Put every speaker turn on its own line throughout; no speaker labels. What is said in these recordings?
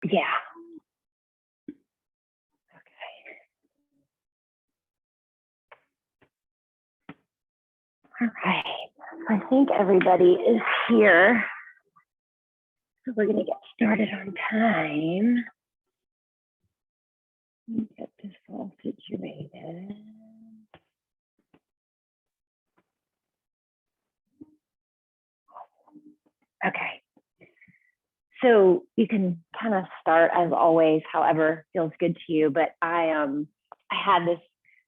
Yeah. Okay. All right. I think everybody is here. So we're going to get started on time. Get this all situated. Okay. So you can kind of start as always, however feels good to you. But I had this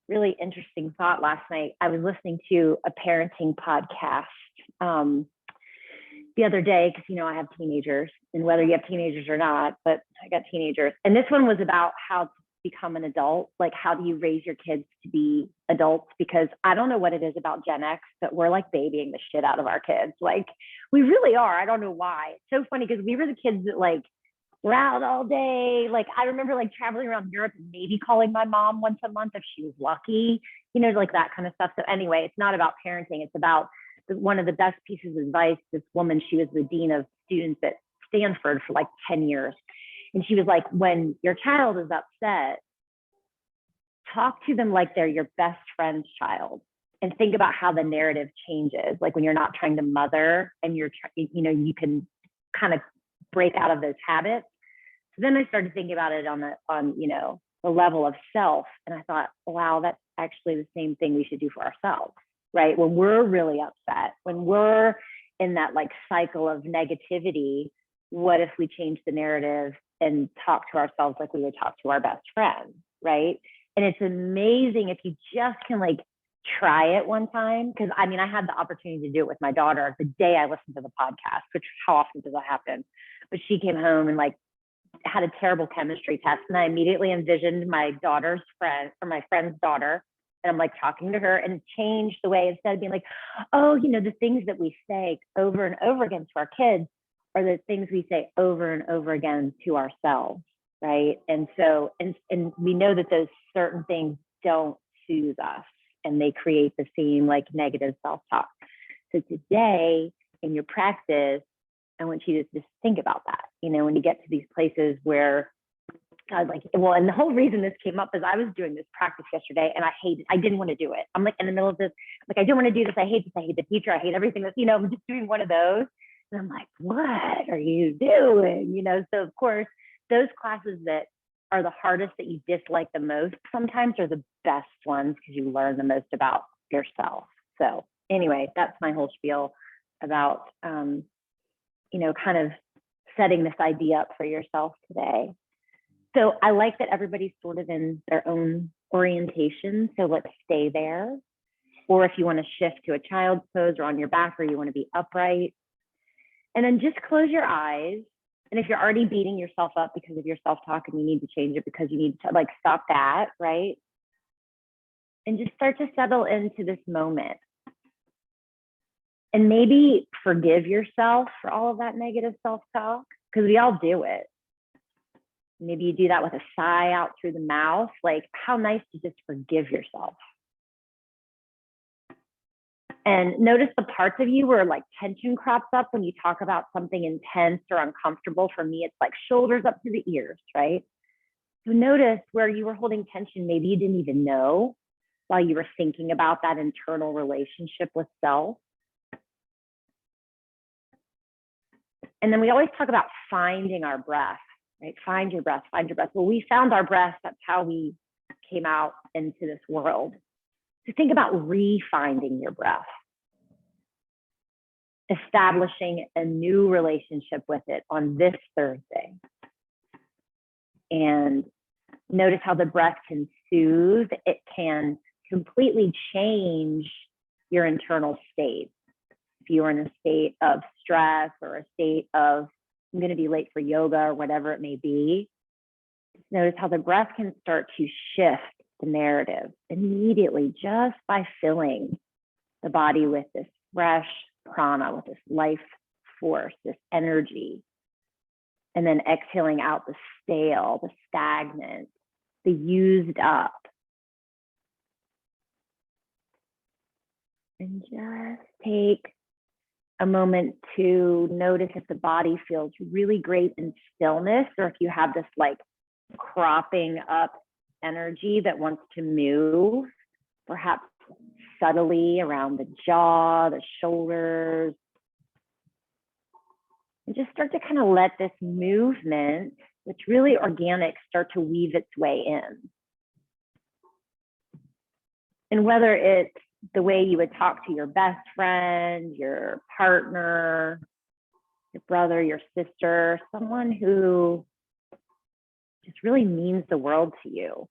really interesting thought last night. I was listening to a parenting podcast the other day because I have teenagers, and whether you have teenagers or not, but I got teenagers. And this one was about how to become an adult. Like, how do you raise your kids to be adults? Because I don't know what it is about Gen X, but we're like babying the shit out of our kids. Like, we really are. I don't know why. It's so funny because we were the kids that like were out all day. Like, I remember like traveling around Europe and maybe calling my mom once a month if she was lucky, like that kind of stuff. So anyway, it's not about parenting. It's about one of the best pieces of advice. This woman, she was the dean of students at Stanford for like 10 years. And she was like, when your child is upset, talk to them like they're your best friend's child, and think about how the narrative changes. Like when you're not trying to mother and you can kind of break out of those habits. So then I started thinking about it on the level of self. And I thought, wow, that's actually the same thing we should do for ourselves, right? When we're really upset, when we're in that like cycle of negativity, what if we change the narrative and talk to ourselves like we would talk to our best friend, right? And it's amazing if you just can like try it one time. Because I had the opportunity to do it with my daughter the day I listened to the podcast, which how often does that happen? But she came home and like had a terrible chemistry test, and I immediately envisioned my daughter's friend, or my friend's daughter, and I'm like talking to her, and changed the way, instead of being like, oh, the things that we say over and over again to our kids are the things we say over and over again to ourselves, right? And so, and we know that those certain things don't soothe us, and they create the same like negative self-talk. So today in your practice, I want you to just think about that. When you get to these places where I was like, well, and the whole reason this came up is I was doing this practice yesterday, and I didn't want to do it. I'm like in the middle of this, like, I don't want to do this. I hate this. I hate the teacher. I hate everything. I'm just doing one of those. And I'm like, what are you doing? So of course, those classes that are the hardest, that you dislike the most, sometimes are the best ones because you learn the most about yourself. So anyway, that's my whole spiel about, kind of setting this idea up for yourself today. So I like that everybody's sort of in their own orientation. So let's stay there. Or if you want to shift to a child's pose or on your back, or you want to be upright. And then just close your eyes. And if you're already beating yourself up because of your self-talk and you need to change it because you need to like stop that, right? And just start to settle into this moment. And maybe forgive yourself for all of that negative self-talk, because we all do it. Maybe you do that with a sigh out through the mouth. Like, how nice to just forgive yourself. And notice the parts of you where like tension crops up when you talk about something intense or uncomfortable. For me, it's like shoulders up to the ears, right? So notice where you were holding tension. Maybe you didn't even know while you were thinking about that internal relationship with self. And then we always talk about finding our breath, right? Find your breath, find your breath. Well, we found our breath. That's how we came out into this world. So think about re-finding your breath, establishing a new relationship with it on this Thursday. And notice how the breath can soothe. It can completely change your internal state. If you are in a state of stress or a state of, I'm going to be late for yoga or whatever it may be, notice how the breath can start to shift the narrative immediately just by filling the body with this fresh prana, with this life force, this energy, and then exhaling out the stale, the stagnant, the used up. And just take a moment to notice if the body feels really great in stillness, or if you have this like cropping up energy that wants to move, perhaps subtly around the jaw, the shoulders. And just start to kind of let this movement, which really organic, start to weave its way in. And whether it's the way you would talk to your best friend, your partner, your brother, your sister, someone who just really means the world to you.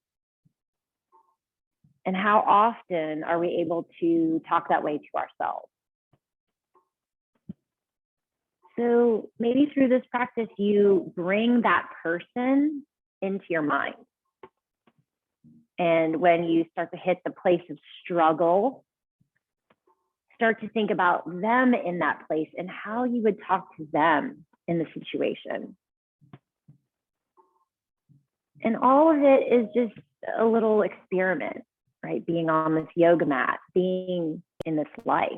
And how often are we able to talk that way to ourselves? So maybe through this practice, you bring that person into your mind. And when you start to hit the place of struggle, start to think about them in that place and how you would talk to them in the situation. And all of it is just a little experiment, right? Being on this yoga mat, being in this life.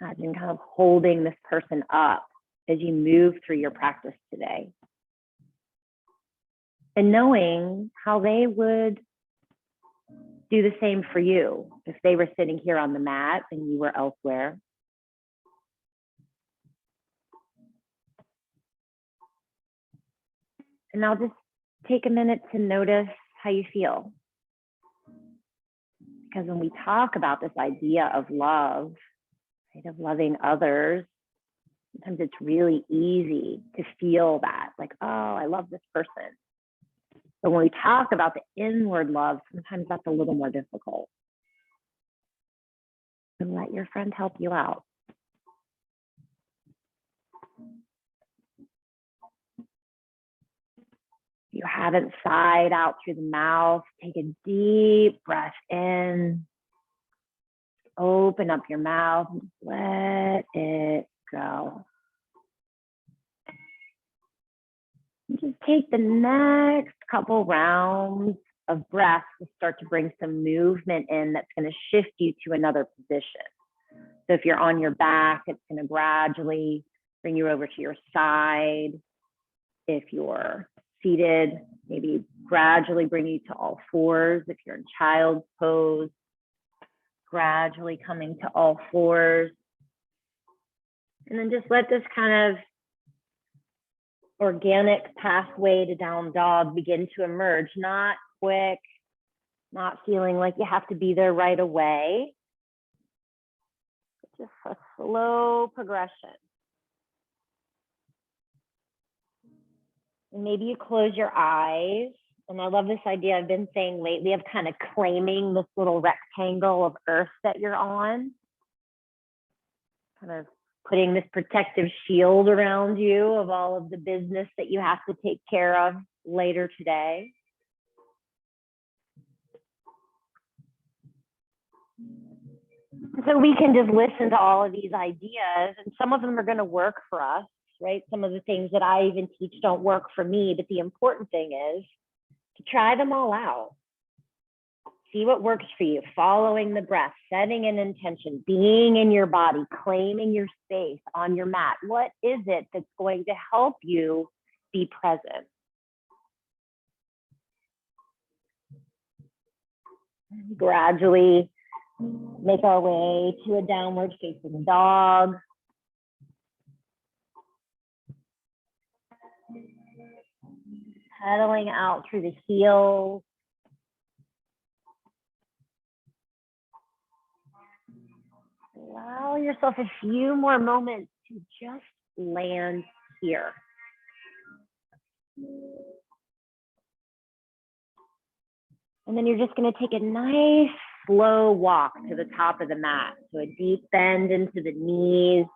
Imagine kind of holding this person up as you move through your practice today. And knowing how they would do the same for you if they were sitting here on the mat and you were elsewhere. And now just take a minute to notice how you feel. Because when we talk about this idea of love, right, of loving others, sometimes it's really easy to feel that, like, oh, I love this person. But when we talk about the inward love, sometimes that's a little more difficult. So let your friend help you out. If you haven't sighed out through the mouth, take a deep breath in. Open up your mouth and let it go. And just take the next couple rounds of breath to start to bring some movement in that's going to shift you to another position. So if you're on your back, it's going to gradually bring you over to your side. If you're seated, maybe gradually bring you to all fours. If you're in child's pose, gradually coming to all fours. And then just let this kind of organic pathway to down dog begin to emerge, not quick, not feeling like you have to be there right away. Just a slow progression. And maybe you close your eyes. And I love this idea I've been saying lately of kind of claiming this little rectangle of earth that you're on. Kind of putting this protective shield around you of all of the business that you have to take care of later today. So we can just listen to all of these ideas, and some of them are going to work for us, right? Some of the things that I even teach don't work for me, but the important thing is to try them all out. See what works for you, following the breath, setting an intention, being in your body, claiming your space on your mat. What is it that's going to help you be present? Gradually make our way to a downward facing dog. Pedaling out through the heels. Allow yourself a few more moments to just land here. And then you're just going to take a nice slow walk to the top of the mat. So a deep bend into the knees,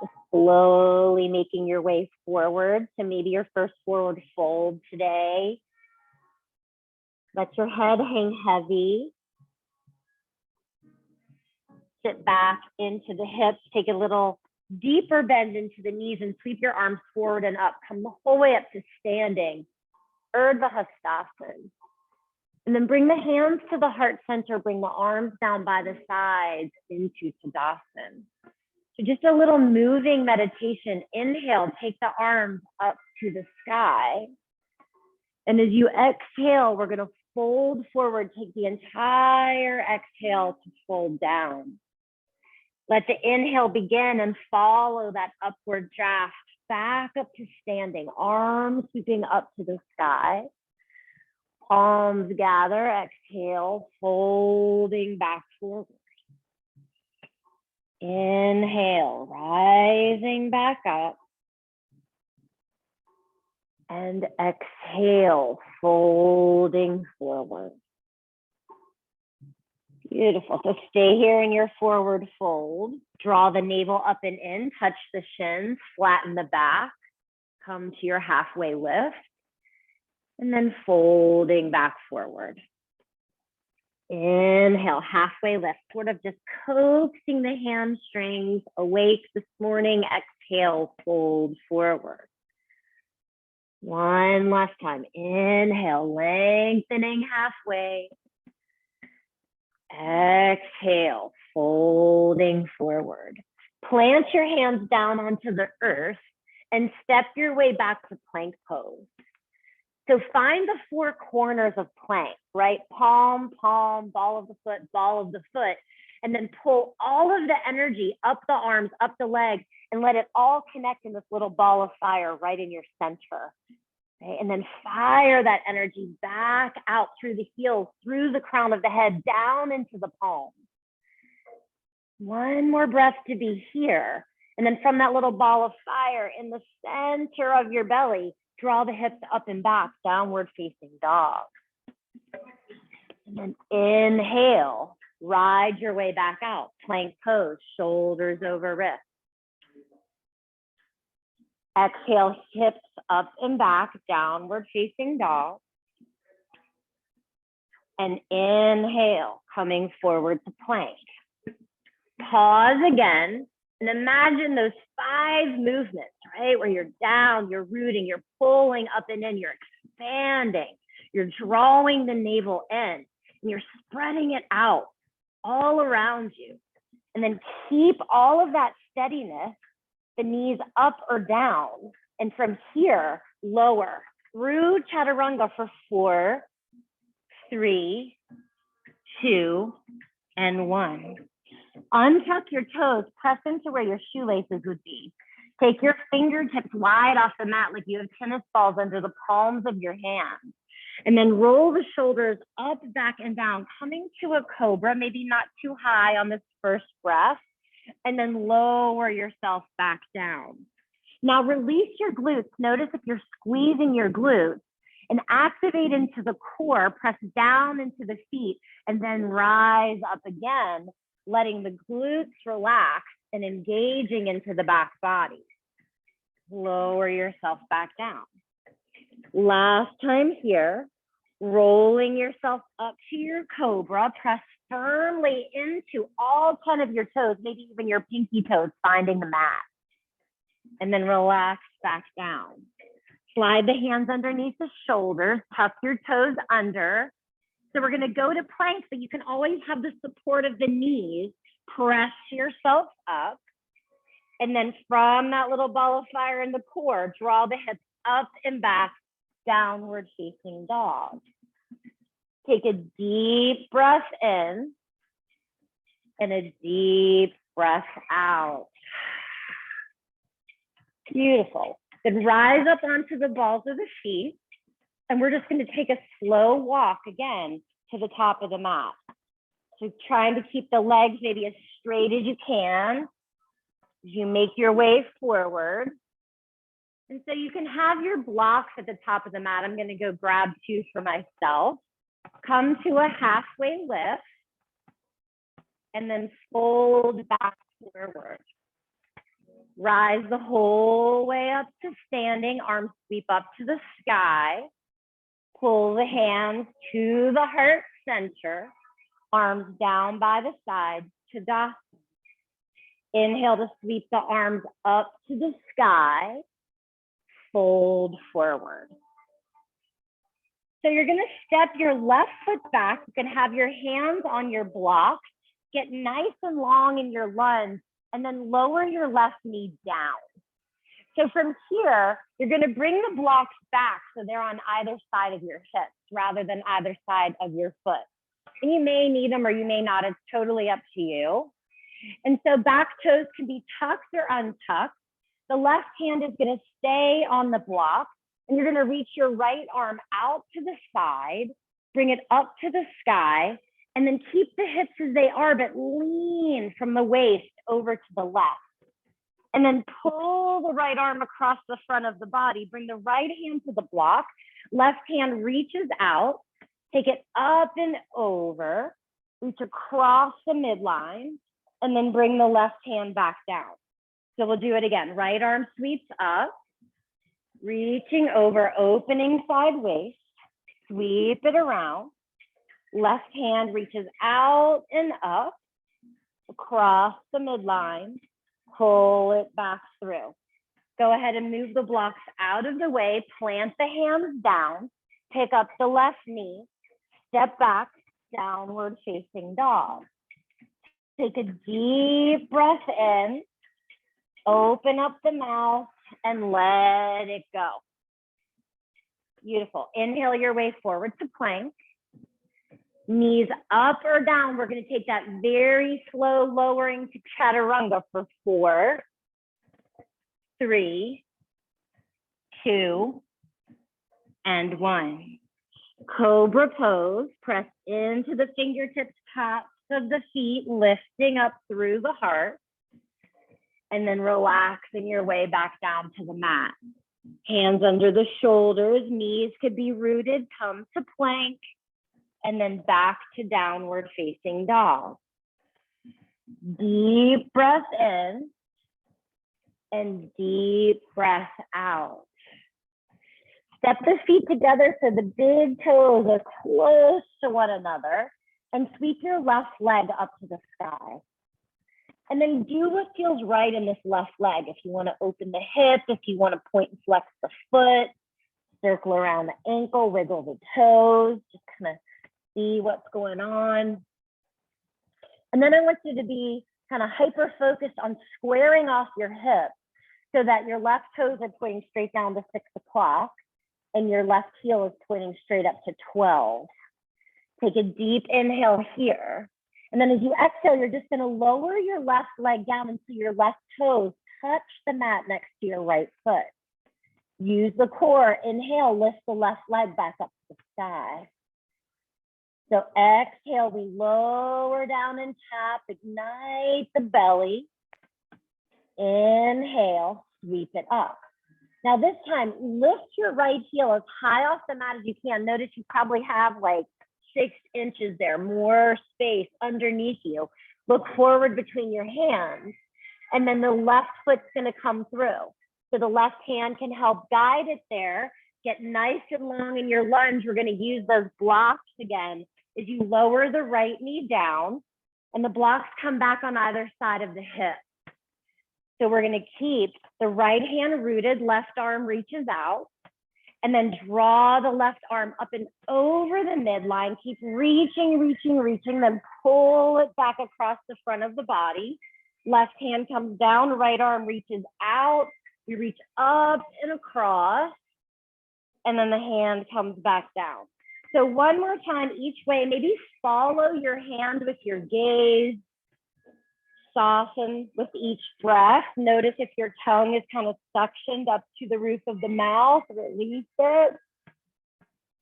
just slowly making your way forward to maybe your first forward fold today. Let your head hang heavy. Sit back into the hips, take a little deeper bend into the knees and sweep your arms forward and up. Come the whole way up to standing, Urdhva Hastasana. And then bring the hands to the heart center, bring the arms down by the sides into Tadasana. So just a little moving meditation. Inhale, take the arms up to the sky. And as you exhale, we're gonna fold forward, take the entire exhale to fold down. Let the inhale begin and follow that upward draft back up to standing, arms sweeping up to the sky. Palms gather, exhale, folding back forward. Inhale, rising back up. And exhale, folding forward. Beautiful. So stay here in your forward fold. Draw the navel up and in, touch the shins, flatten the back. Come to your halfway lift. And then folding back forward. Inhale, halfway lift, sort of just coaxing the hamstrings awake this morning. Exhale, fold forward. One last time. Inhale, lengthening halfway. Exhale, folding forward. Plant your hands down onto the earth and step your way back to plank pose. So find the four corners of plank, right? Palm, palm, ball of the foot, and then pull all of the energy up the arms, up the legs, and let it all connect in this little ball of fire right in your center. Okay? And then fire that energy back out through the heels, through the crown of the head, down into the palms. One more breath to be here. And then from that little ball of fire in the center of your belly, draw the hips up and back, downward facing dog. And then inhale, ride your way back out, plank pose, shoulders over wrists. Exhale, hips up and back, downward facing dog. And inhale, coming forward to plank. Pause again. And imagine those 5 movements, right? Where you're down, you're rooting, you're pulling up and in, you're expanding, you're drawing the navel in, and you're spreading it out all around you. And then keep all of that steadiness, the knees up or down. And from here, lower through chaturanga for 4, 3, 2, and 1. Untuck your toes, press into where your shoelaces would be. Take your fingertips wide off the mat like you have tennis balls under the palms of your hands. And then roll the shoulders up, back, and down, coming to a cobra, maybe not too high on this first breath. And then lower yourself back down. Now release your glutes. Notice if you're squeezing your glutes and activate into the core, press down into the feet, and then rise up again, letting the glutes relax and engaging into the back body. Lower yourself back down. Last time here, rolling yourself up to your cobra, press firmly into all 10 of your toes, maybe even your pinky toes, finding the mat. And then relax back down. Slide the hands underneath the shoulders, tuck your toes under. So we're gonna go to plank, but you can always have the support of the knees. Press yourself up. And then from that little ball of fire in the core, draw the hips up and back, downward facing dog. Take a deep breath in and a deep breath out. Beautiful. Then rise up onto the balls of the feet. And we're just going to take a slow walk again to the top of the mat. So trying to keep the legs maybe as straight as you can as you make your way forward. And so you can have your blocks at the top of the mat. I'm going to go grab 2 for myself. Come to a halfway lift and then fold back forward. Rise the whole way up to standing, arms sweep up to the sky. Pull the hands to the heart center, arms down by the sides, Tadasana. Inhale to sweep the arms up to the sky, fold forward. So you're gonna step your left foot back. You can have your hands on your block, get nice and long in your lunge, and then lower your left knee down. So from here, you're gonna bring the blocks back so they're on either side of your hips rather than either side of your foot. And you may need them or you may not, it's totally up to you. And so back toes can be tucked or untucked. The left hand is gonna stay on the block and you're gonna reach your right arm out to the side, bring it up to the sky, and then keep the hips as they are, but lean from the waist over to the left. And then pull the right arm across the front of the body. Bring the right hand to the block. Left hand reaches out. Take it up and over. Reach across the midline. And then bring the left hand back down. So we'll do it again. Right arm sweeps up. Reaching over, opening side waist. Sweep it around. Left hand reaches out and up. Across the midline. Pull it back through. Go ahead and move the blocks out of the way, plant the hands down, pick up the left knee, step back, downward facing dog. Take a deep breath in, open up the mouth and let it go. Beautiful. Inhale your way forward to plank. Knees up or down. We're going to take that very slow lowering to chaturanga for 4, 3, 2, and 1. Cobra pose. Press into the fingertips, tops of the feet, lifting up through the heart. And then relaxing your way back down to the mat. Hands under the shoulders. Knees could be rooted. Come to plank. And then back to downward facing dog. Deep breath in and deep breath out. Step the feet together so the big toes are close to one another and sweep your left leg up to the sky. And then do what feels right in this left leg. If you want to open the hip, if you want to point and flex the foot, circle around the ankle, wiggle the toes, just kind of see what's going on. And then I want you to be kind of hyper focused on squaring off your hips so that your left toes are pointing straight down to 6 o'clock and your left heel is pointing straight up to 12. Take a deep inhale here. And then as you exhale, you're just going to lower your left leg down until your left toes touch the mat next to your right foot. Use the core. Inhale, lift the left leg back up to the sky. So exhale, we lower down and tap, ignite the belly. Inhale, sweep it up. Now this time, lift your right heel as high off the mat as you can. Notice you probably have like 6 inches there, more space underneath you. Look forward between your hands. And then the left foot's gonna come through. So the left hand can help guide it there. Get nice and long in your lunge. We're gonna use those blocks again. Is you lower the right knee down and the blocks come back on either side of the hip. So we're gonna keep the right hand rooted, left arm reaches out, and then draw the left arm up and over the midline. Keep reaching, reaching, reaching, then pull it back across the front of the body. Left hand comes down, right arm reaches out. We reach up and across, and then the hand comes back down. So one more time each way, maybe follow your hand with your gaze, soften with each breath. Notice if your tongue is kind of suctioned up to the roof of the mouth, release it.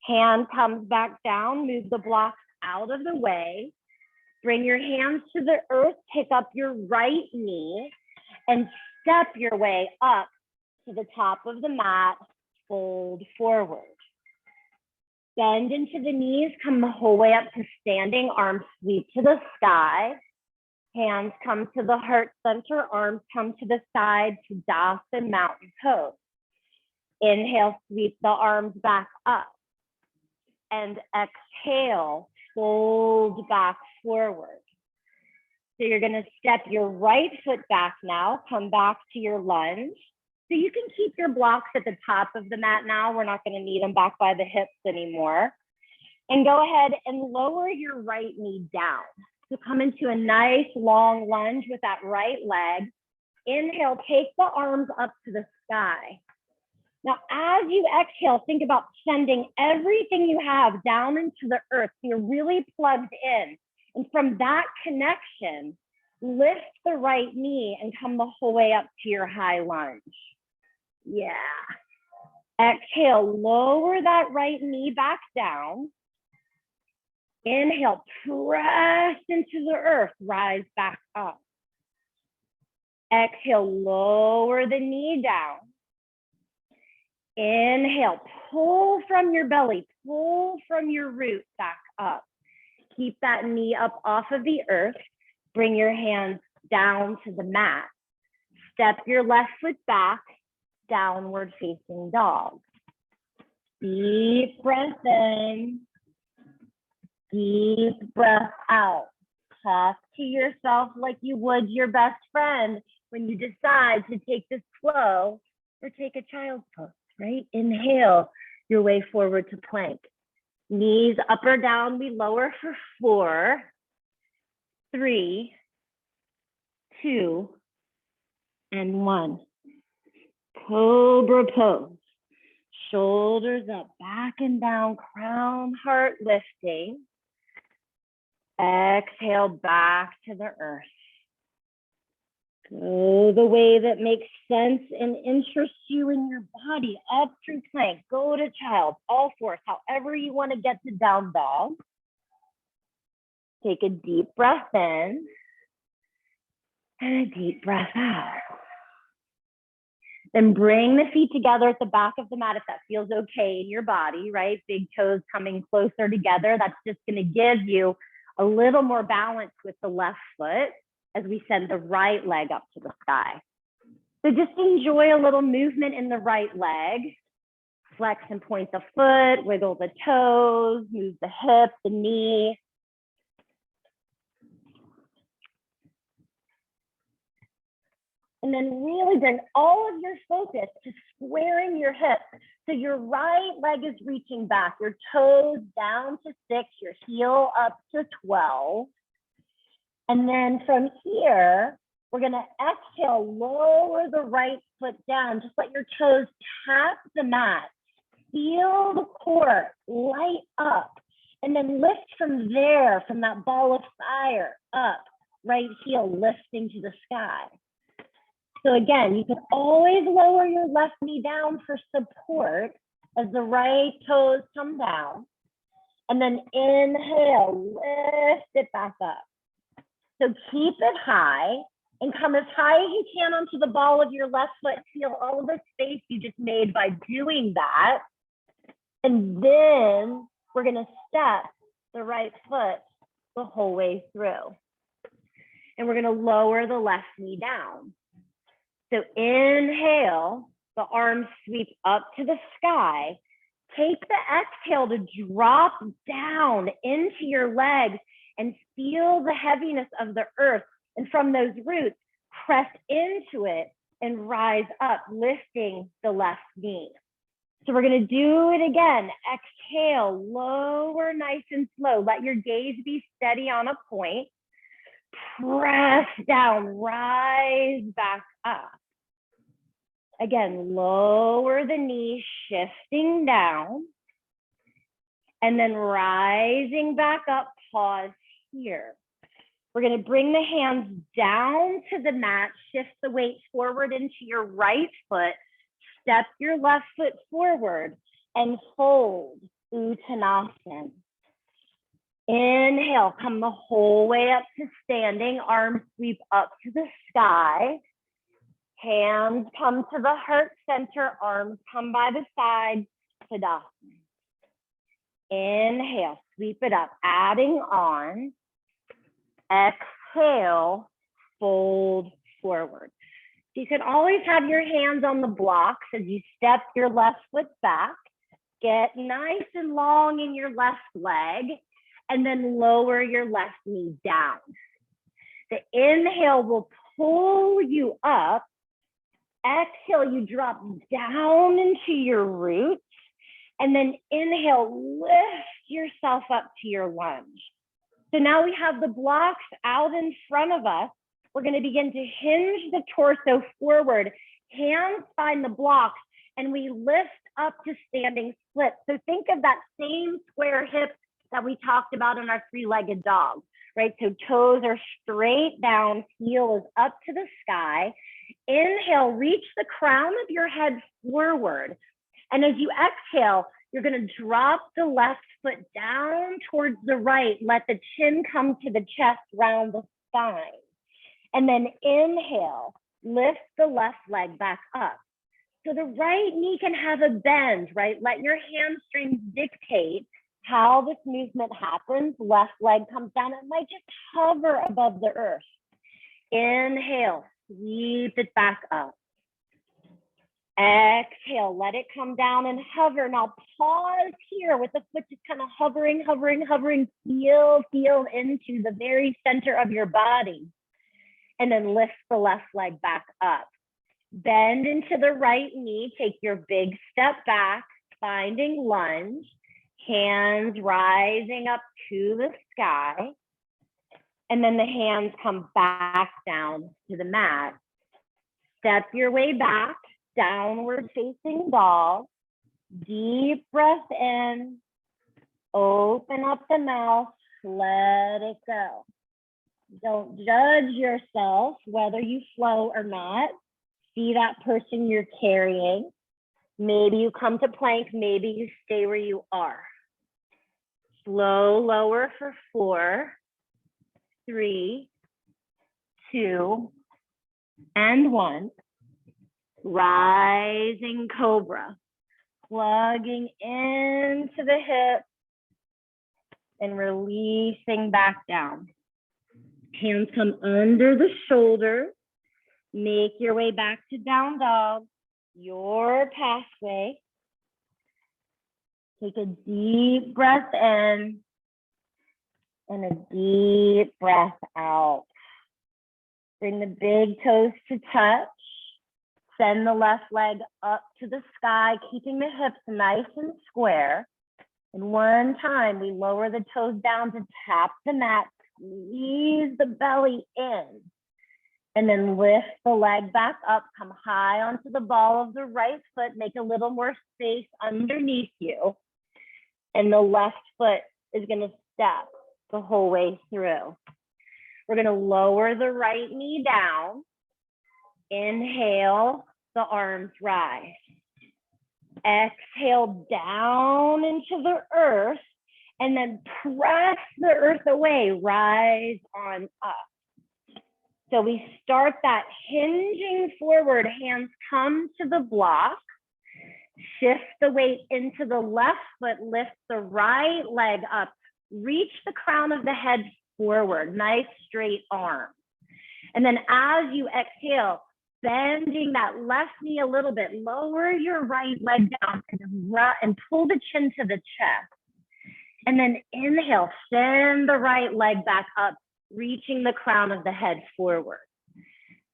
Hand comes back down, move the blocks out of the way. Bring your hands to the earth, pick up your right knee and step your way up to the top of the mat, fold forward. Bend into the knees, come the whole way up to standing, arms sweep to the sky. Hands come to the heart center, arms come to the side to Dasan mountain pose. Inhale, sweep the arms back up. And exhale, fold back forward. So you're gonna step your right foot back now, come back to your lunge. So you can keep your blocks at the top of the mat now. We're not going to need them back by the hips anymore. And go ahead and lower your right knee down. So come into a nice long lunge with that right leg. Inhale, take the arms up to the sky. Now, as you exhale, think about sending everything you have down into the earth. So you're really plugged in. And from that connection, lift the right knee and come the whole way up to your high lunge. Yeah. Exhale, lower that right knee back down. Inhale, press into the earth, rise back up. Exhale, lower the knee down. Inhale, pull from your belly, pull from your root back up. Keep that knee up off of the earth. Bring your hands down to the mat. Step your left foot back, downward facing dog. Deep breath in. Deep breath out. Talk to yourself like you would your best friend when you decide to take this flow or take a child's pose, right? Inhale your way forward to plank. Knees up or down, we lower for 4, 3, 2, and 1. Cobra pose. Shoulders up, back and down, crown, heart lifting. Exhale back to the earth. Go the way that makes sense and interests you in your body, up through plank, go to child, all fours, however you want to get to down dog. Take a deep breath in and a deep breath out. Then bring the feet together at the back of the mat if that feels okay in your body, right? Big toes coming closer together. That's just going to give you a little more balance with the left foot as we send the right leg up to the sky. So just enjoy a little movement in the right leg. Flex and point the foot, wiggle the toes, move the hip, the knee. And then really bring all of your focus to squaring your hips. So your right leg is reaching back, your toes down to 6, your heel up to 12. And then from here, we're gonna exhale, lower the right foot down, just let your toes tap the mat. Feel the core light up. And then lift from there, from that ball of fire up, right heel lifting to the sky. So again, you can always lower your left knee down for support as the right toes come down. And then inhale, lift it back up. So keep it high and come as high as you can onto the ball of your left foot. Feel all of the space you just made by doing that. And then we're gonna step the right foot the whole way through. And we're gonna lower the left knee down. So inhale, the arms sweep up to the sky. Take the exhale to drop down into your legs and feel the heaviness of the earth. And from those roots, press into it and rise up, lifting the left knee. So we're gonna do it again. Exhale, lower nice and slow. Let your gaze be steady on a point. Press down, rise back up. Again, lower the knee, shifting down. And then rising back up, pause here. We're gonna bring the hands down to the mat, shift the weight forward into your right foot, step your left foot forward and fold, Uttanasana. Inhale, come the whole way up to standing, arms sweep up to the sky. Hands come to the heart center, arms come by the side, Tadasana. Inhale, sweep it up, adding on. Exhale, fold forward. You can always have your hands on the blocks as you step your left foot back. Get nice and long in your left leg, and then lower your left knee down. The inhale will pull you up. Exhale, you drop down into your roots. And then inhale, lift yourself up to your lunge. So now we have the blocks out in front of us. We're going to begin to hinge the torso forward. Hands find the blocks, and we lift up to standing split. So think of that same square hip that we talked about in our three-legged dog, right? So toes are straight down, heel is up to the sky. Inhale, reach the crown of your head forward. And as you exhale, you're going to drop the left foot down towards the right. Let the chin come to the chest, round the spine. And then inhale, lift the left leg back up. So the right knee can have a bend, right? Let your hamstrings dictate how this movement happens. Left leg comes down. It might just hover above the earth. Inhale, sweep it back up. Exhale, let it come down and hover. Now pause here with the foot just kind of hovering. Feel into the very center of your body. And then lift the left leg back up. Bend into the right knee. Take your big step back, finding lunge. Hands rising up to the sky. And then the hands come back down to the mat. Step your way back, downward facing dog. Deep breath in. Open up the mouth. Let it go. Don't judge yourself whether you flow or not. See that person you're carrying. Maybe you come to plank, maybe you stay where you are. Slow lower for 4, 3, 2, and 1. Rising cobra. Plugging into the hip and releasing back down. Hands come under the shoulder. Make your way back to down dog, your pathway. Take a deep breath in and a deep breath out. Bring the big toes to touch. Send the left leg up to the sky, keeping the hips nice and square. And one time, we lower the toes down to tap the mat. Squeeze the belly in, and then lift the leg back up, come high onto the ball of the right foot, make a little more space underneath you, and the left foot is going to step the whole way through. We're going to lower the right knee down. Inhale, the arms rise. Exhale down into the earth. And then press the earth away, rise on up. So we start that hinging forward, hands come to the block, shift the weight into the left foot, lift the right leg up, reach the crown of the head forward, nice straight arm. And then as you exhale, bending that left knee a little bit, lower your right leg down and pull the chin to the chest. And then inhale, send the right leg back up, reaching the crown of the head forward.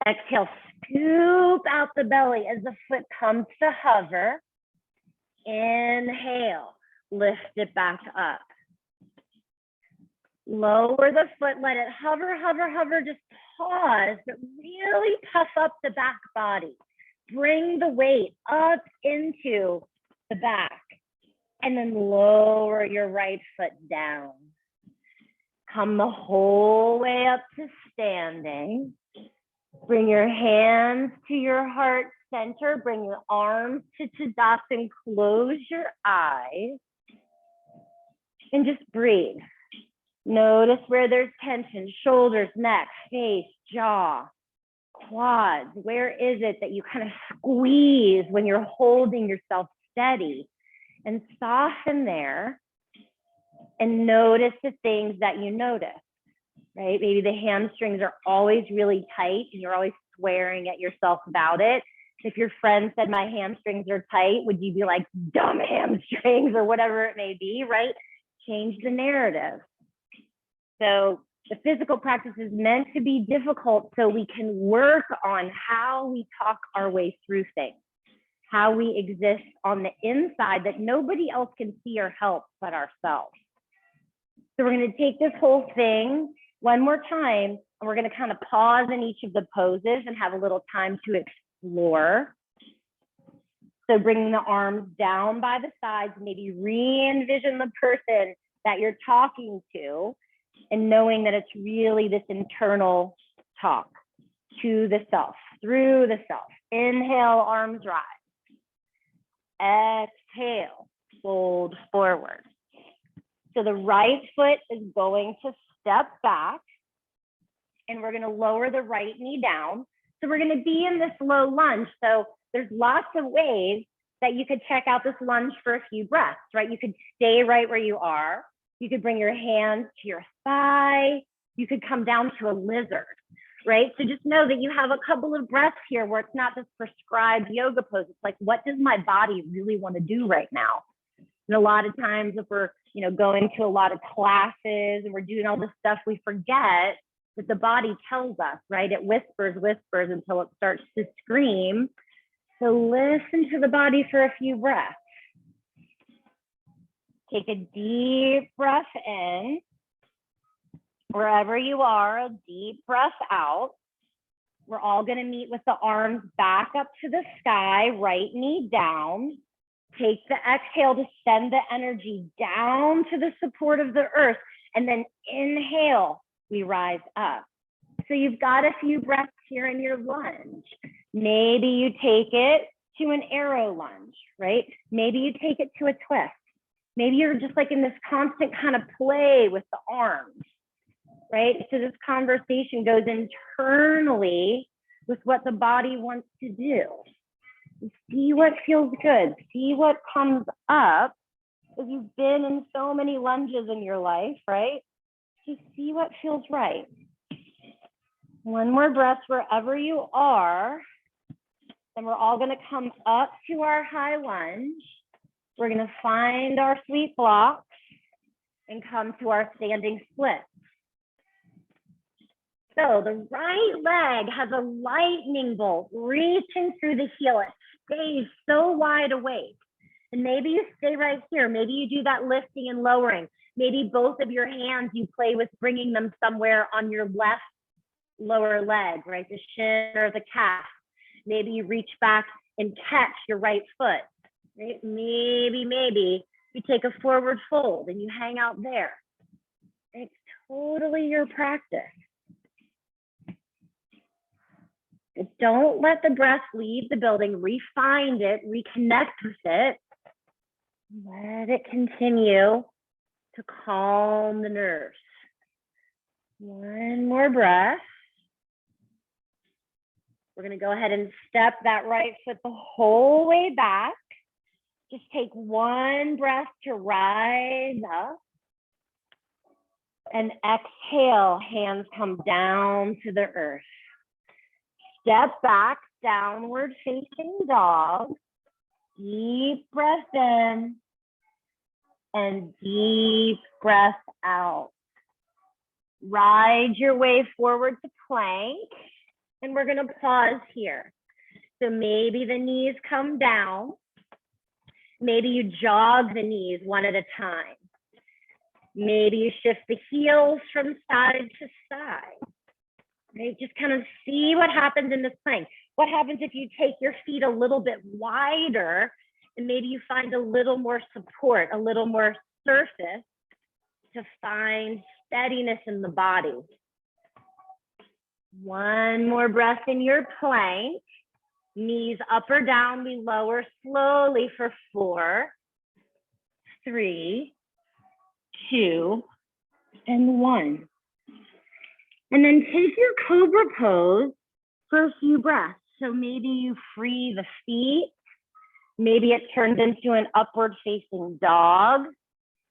Exhale, scoop out the belly as the foot comes to hover. Inhale, lift it back up. Lower the foot, let it hover, just pause, but really puff up the back body. Bring the weight up into the back. And then lower your right foot down. Come the whole way up to standing. Bring your hands to your heart center. Bring your arms to Tadasana. Close your eyes. And just breathe. Notice where there's tension. Shoulders, neck, face, jaw, quads. Where is it that you kind of squeeze when you're holding yourself steady? And soften there and notice the things that you notice, right? Maybe the hamstrings are always really tight and you're always swearing at yourself about it. If your friend said my hamstrings are tight, would you be like, dumb hamstrings or whatever it may be, right? Change the narrative. So The physical practice is meant to be difficult so we can work on how we talk our way through things, how we exist on the inside that nobody else can see or help but ourselves. So we're going to take this whole thing one more time, and we're going to kind of pause in each of the poses and have a little time to explore. So bringing the arms down by the sides, maybe re-envision the person that you're talking to, and knowing that it's really this internal talk to the self, through the self. Inhale, arms rise. Exhale, fold forward. So the right foot is going to step back, and we're going to lower the right knee down. So we're going to be in this low lunge. So there's lots of ways that you could check out this lunge for a few breaths, right? You could stay right where you are. You could bring your hands to your thigh. You could come down to a lizard, right? So just know that you have a couple of breaths here where it's not this prescribed yoga pose. It's like, what does my body really want to do right now? And a lot of times if we're, going to a lot of classes and we're doing all this stuff, we forget that the body tells us, right? It whispers until it starts to scream. So listen to the body for a few breaths. Take a deep breath in. Wherever you are, a deep breath out. We're all going to meet with the arms back up to the sky, right knee down. Take the exhale to send the energy down to the support of the earth. And then inhale, we rise up. So you've got a few breaths here in your lunge. Maybe you take it to an arrow lunge, right? Maybe you take it to a twist. Maybe you're just like in this constant kind of play with the arms, right? So this conversation goes internally with what the body wants to do. See what feels good. See what comes up. If you've been in so many lunges in your life, right? Just see what feels right. One more breath wherever you are. Then we're all going to come up to our high lunge. We're going to find our sweet blocks and come to our standing split. So the right leg has a lightning bolt reaching through the heel. It stays so wide awake. And maybe you stay right here. Maybe you do that lifting and lowering. Maybe both of your hands, you play with bringing them somewhere on your left lower leg, right? The shin or the calf. Maybe you reach back and catch your right foot. Right? Maybe you take a forward fold and you hang out there. It's totally your practice. But don't let the breath leave the building. Refind it, reconnect with it. Let it continue to calm the nerves. One more breath. We're going to go ahead and step that right foot the whole way back. Just take one breath to rise up. And exhale, hands come down to the earth. Step back, downward facing dog. Deep breath in and deep breath out. Ride your way forward to plank. And we're going to pause here. So maybe the knees come down. Maybe you jog the knees one at a time. Maybe you shift the heels from side to side. Right? Just kind of see what happens in this plank. What happens if you take your feet a little bit wider and maybe you find a little more support, a little more surface to find steadiness in the body. One more breath in your plank. Knees up or down, we lower slowly for 4, 3, 2, and 1. And then take your cobra pose for a few breaths. So maybe you free the feet. Maybe it turns into an upward facing dog.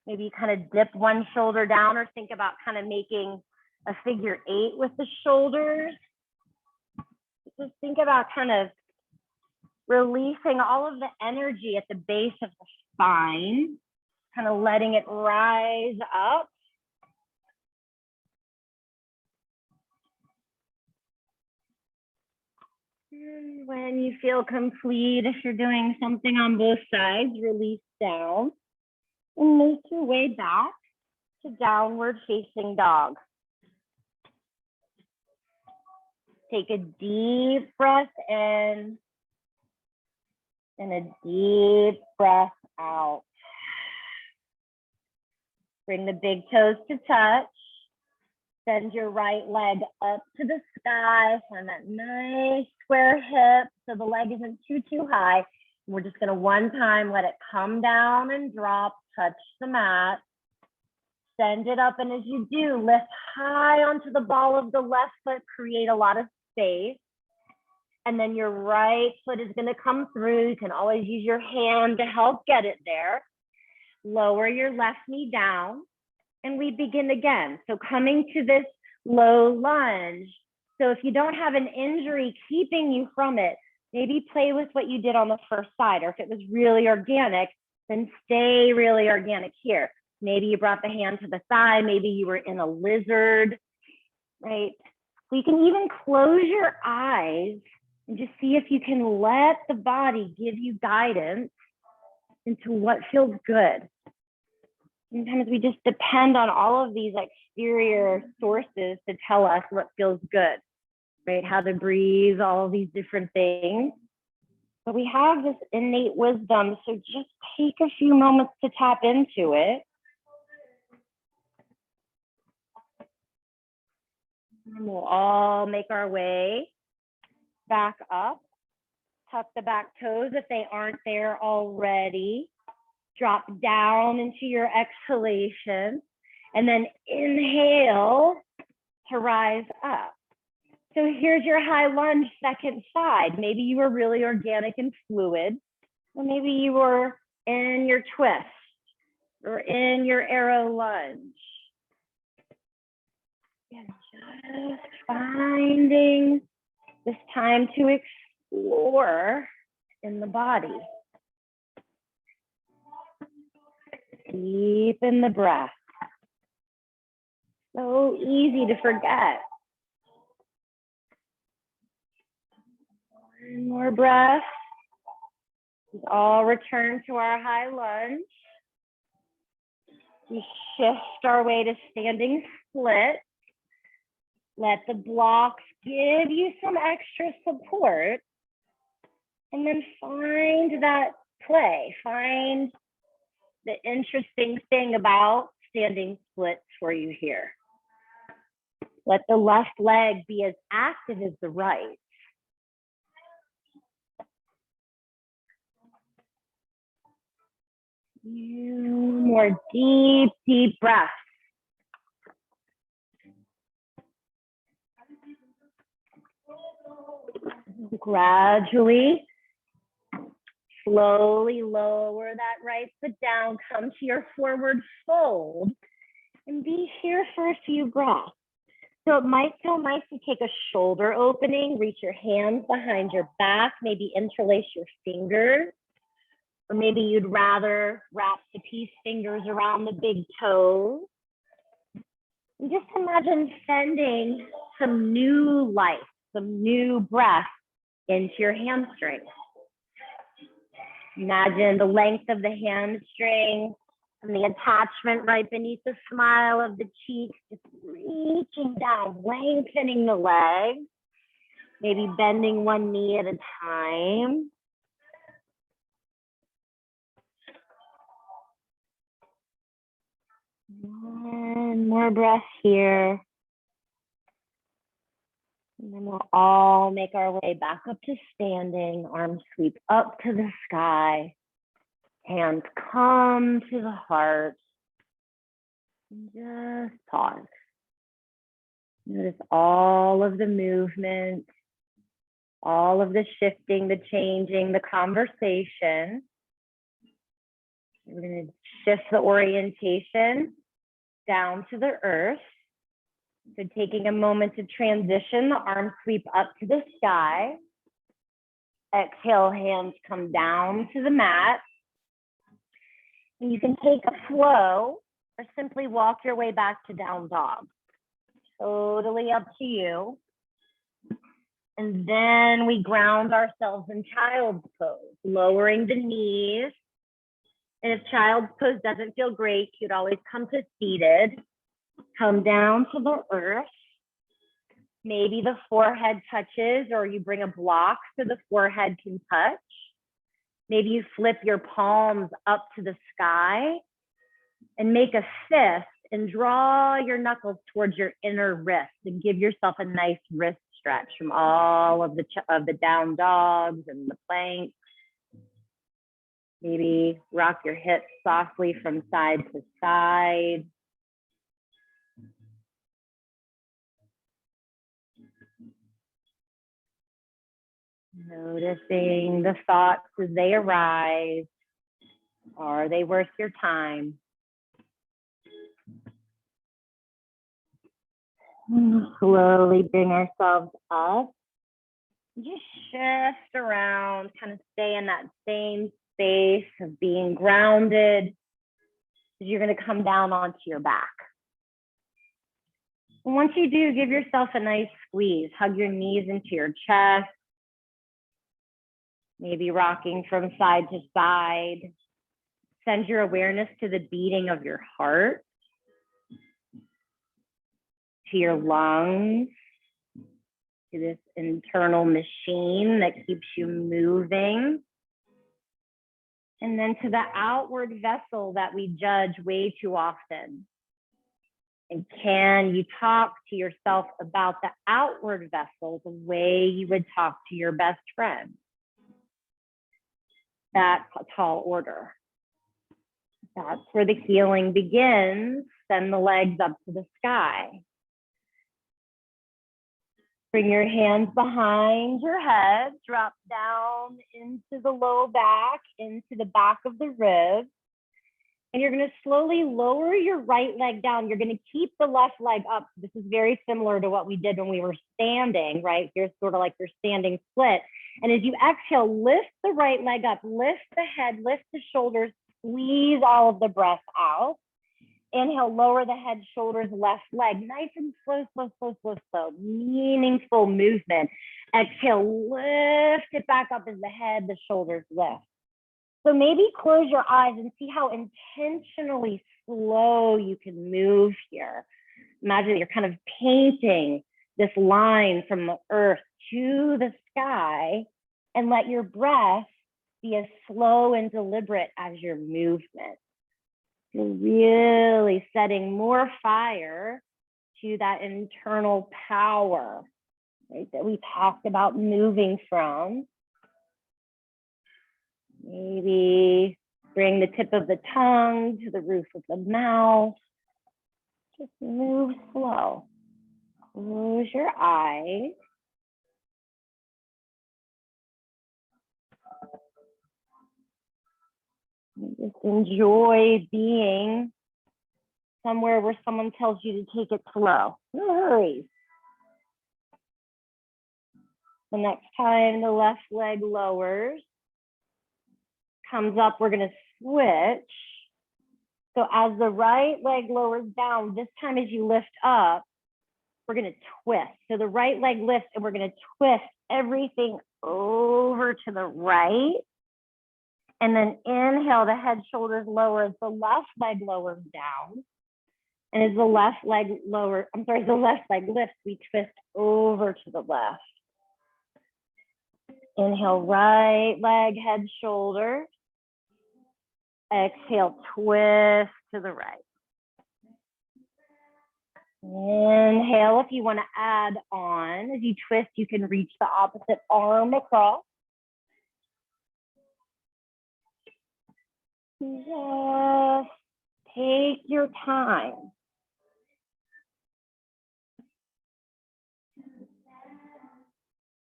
Maybe you kind of dip one shoulder down or think about kind of making a figure 8 with the shoulders. Just think about kind of releasing all of the energy at the base of the spine, kind of letting it rise up. And when you feel complete, if you're doing something on both sides, release down and make your way back to downward facing dog. Take a deep breath in and a deep breath out. Bring the big toes to touch. Send your right leg up to the sky. Find that nice square hip so the leg isn't too high. We're just gonna one time let it come down and drop, touch the mat. Send it up, and as you do, lift high onto the ball of the left foot, create a lot of space. And then your right foot is gonna come through. You can always use your hand to help get it there. Lower your left knee down, and we begin again. So coming to this low lunge. So if you don't have an injury keeping you from it, maybe play with what you did on the first side, or if it was really organic, then stay really organic here. Maybe you brought the hand to the thigh, maybe you were in a lizard, right? So you can even close your eyes and just see if you can let the body give you guidance into what feels good. Sometimes we just depend on all of these exterior sources to tell us what feels good, right? How to breathe, all of these different things. But we have this innate wisdom, so just take a few moments to tap into it. And we'll all make our way back up. Tuck the back toes if they aren't there already. Drop down into your exhalation, and then inhale to rise up. So here's your high lunge second side. Maybe you were really organic and fluid, or maybe you were in your twist or in your arrow lunge. And just finding this time to explore in the body. Deepen the breath. So easy to forget. One more breath. We all return to our high lunge. We shift our way to standing split. Let the blocks give you some extra support. And then find that play. Find the interesting thing about standing splits for you here. Let the left leg be as active as the right. More deep breaths. Gradually, slowly lower that right foot down, come to your forward fold, and be here for a few breaths. So it might feel nice to take a shoulder opening, reach your hands behind your back, maybe interlace your fingers, or maybe you'd rather wrap the peace fingers around the big toes. And just imagine sending some new life, some new breath into your hamstrings. Imagine the length of the hamstring and the attachment right beneath the smile of the cheeks, just reaching down, lengthening the legs, maybe bending one knee at a time. One more breath here. And then we'll all make our way back up to standing, arms sweep up to the sky, hands come to the heart, and just pause. Notice all of the movement, all of the shifting, the changing, the conversation. We're going to shift the orientation down to the earth. So taking a moment to transition, the arms sweep up to the sky. Exhale, hands come down to the mat. And you can take a flow or simply walk your way back to down dog. Totally up to you. And then we ground ourselves in child's pose, lowering the knees. And if child's pose doesn't feel great, you'd always come to seated. Come down to the earth. Maybe the forehead touches, or you bring a block so the forehead can touch. Maybe you flip your palms up to the sky and make a fist and draw your knuckles towards your inner wrist and give yourself a nice wrist stretch from all of the down dogs and the planks. Maybe rock your hips softly from side to side. Noticing the thoughts as they arise. Are they worth your time? Slowly bring ourselves up. Just shift around, kind of stay in that same space of being grounded. You're going to come down onto your back. And once you do, give yourself a nice squeeze. Hug your knees into your chest. Maybe rocking from side to side. Send your awareness to the beating of your heart, to your lungs, to this internal machine that keeps you moving. And then to the outward vessel that we judge way too often. And can you talk to yourself about the outward vessel the way you would talk to your best friend? That's a tall order. That's where the healing begins. Send the legs up to the sky. Bring your hands behind your head, drop down into the low back, into the back of the ribs. And you're going to slowly lower your right leg down. You're going to keep the left leg up. This is very similar to what we did when we were standing, right? Here's sort of like your standing split. And as you exhale, lift the right leg up, lift the head, lift the shoulders, squeeze all of the breath out. Inhale, lower the head, shoulders, left leg. Nice and slow, slow, slow, slow, slow. Meaningful movement. Exhale, lift it back up as the head, the shoulders lift. So maybe close your eyes and see how intentionally slow you can move here. Imagine you're kind of painting this line from the earth to the sky, and let your breath be as slow and deliberate as your movement. You're really setting more fire to that internal power, right, that we talked about moving from. Maybe bring the tip of the tongue to the roof of the mouth. Just move slow. Close your eyes. Just enjoy being somewhere where someone tells you to take it slow. No hurry. The next time the left leg lowers, comes up, we're going to switch. So as the right leg lowers down, this time as you lift up, we're going to twist. So the right leg lifts, and we're going to twist everything over to the right. And then inhale, the head, shoulders lower as the left leg lowers down. And as the left leg lifts, we twist over to the left. Inhale, right leg, head, shoulder. Exhale, twist to the right. Inhale, if you want to add on. As you twist, you can reach the opposite arm across. Just take your time.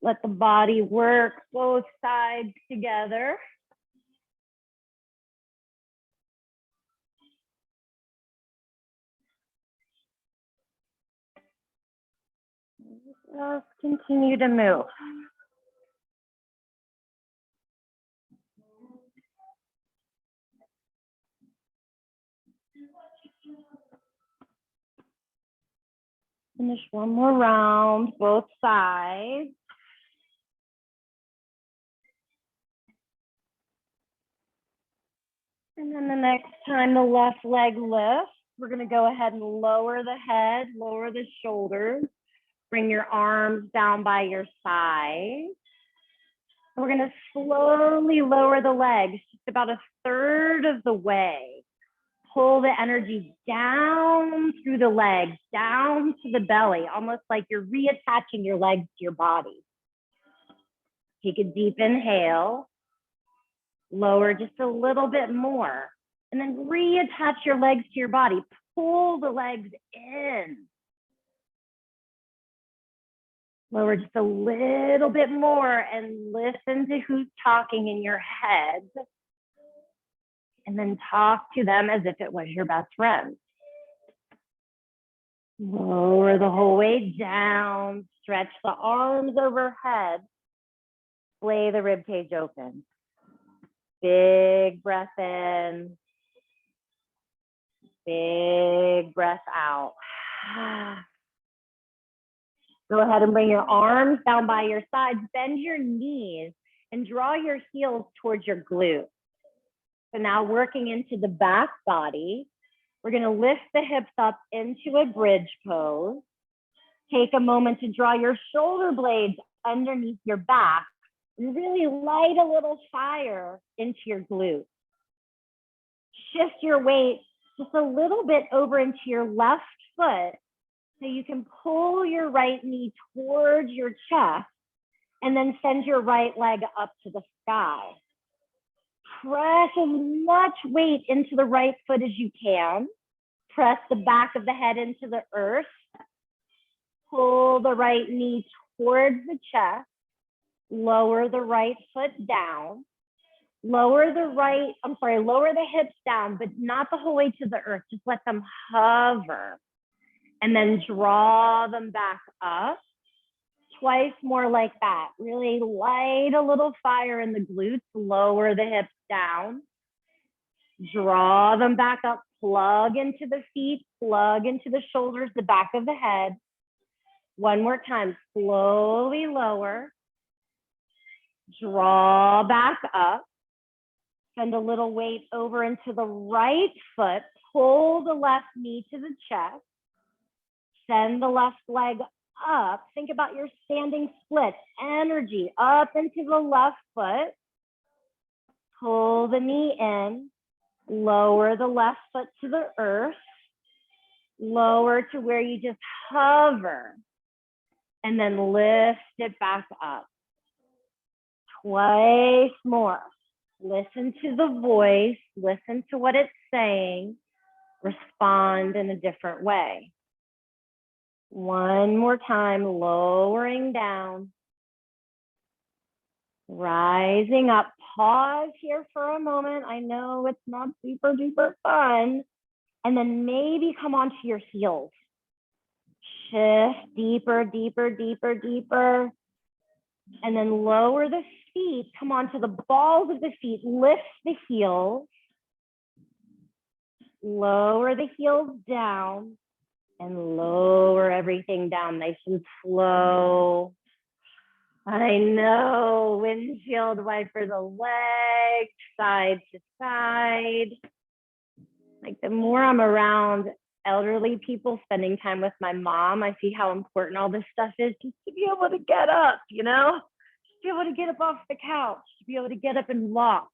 Let the body work both sides together. Just continue to move. Finish one more round, both sides. And then the next time the left leg lifts, we're going to go ahead and lower the head, lower the shoulders, bring your arms down by your side. We're going to slowly lower the legs, just about a third of the way. Pull the energy down through the legs, down to the belly, almost like you're reattaching your legs to your body. Take a deep inhale, lower just a little bit more, and then reattach your legs to your body. Pull the legs in. Lower just a little bit more and listen to who's talking in your head. And then talk to them as if it was your best friend. Lower the whole way down. Stretch the arms overhead. Splay the rib cage open. Big breath in. Big breath out. Go ahead and bring your arms down by your sides. Bend your knees and draw your heels towards your glutes. So now working into the back body, we're going to lift the hips up into a bridge pose. Take a moment to draw your shoulder blades underneath your back and really light a little fire into your glutes. Shift your weight just a little bit over into your left foot so you can pull your right knee towards your chest and then send your right leg up to the sky. Press as much weight into the right foot as you can. Press the back of the head into the earth. Pull the right knee towards the chest. Lower the right foot down. Lower the hips down, but not the whole way to the earth. Just let them hover. And then draw them back up. Twice more like that. Really light a little fire in the glutes. Lower the hips down. Draw them back up. Plug into the feet. Plug into the shoulders, the back of the head. One more time. Slowly lower. Draw back up. Send a little weight over into the right foot. Pull the left knee to the chest. Send the left leg up. Think about your standing split. Energy up into the left foot. Pull the knee in. Lower the left foot to the earth. Lower to where you just hover. And then lift it back up. Twice more. Listen to the voice. Listen to what it's saying. Respond in a different way. One more time, lowering down, rising up. Pause here for a moment. I know it's not super duper fun. And then maybe come onto your heels. Shift deeper, deeper, deeper, deeper. And then lower the feet. Come onto the balls of the feet. Lift the heels. Lower the heels down. And lower everything down nice and slow. I know, windshield wiper the legs, side to side. Like the more I'm around elderly people, spending time with my mom, I see how important all this stuff is just to be able to get up, you know? Just be able to get up off the couch, to be able to get up and walk.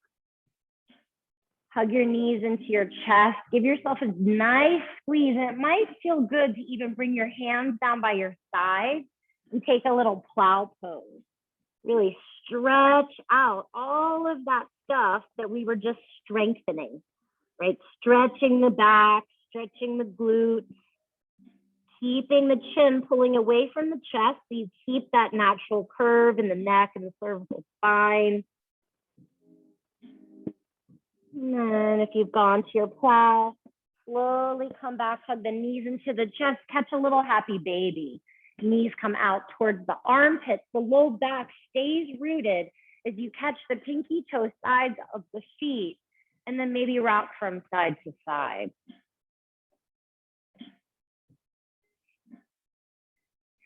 Hug your knees into your chest. Give yourself a nice squeeze. And it might feel good to even bring your hands down by your side and take a little plow pose. Really stretch out all of that stuff that we were just strengthening, right? Stretching the back, stretching the glutes, keeping the chin pulling away from the chest so you keep that natural curve in the neck and the cervical spine. And then if you've gone to your plow, slowly come back, hug the knees into the chest, catch a little happy baby. Knees come out towards the armpits. The low back stays rooted as you catch the pinky toe sides of the feet and then maybe rock from side to side.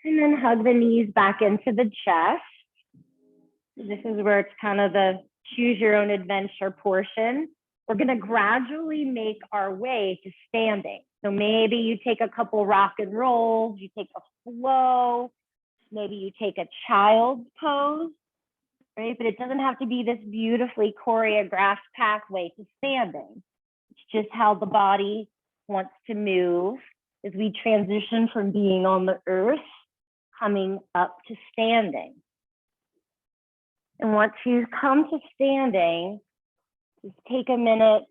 And then hug the knees back into the chest. This is where it's kind of the choose your own adventure portion. we're going to gradually make our way to standing. So maybe you take a couple rock and rolls, you take a flow, maybe you take a child's pose, right? But it doesn't have to be this beautifully choreographed pathway to standing. It's just how the body wants to move as we transition from being on the earth, coming up to standing. And once you come to standing, just take a minute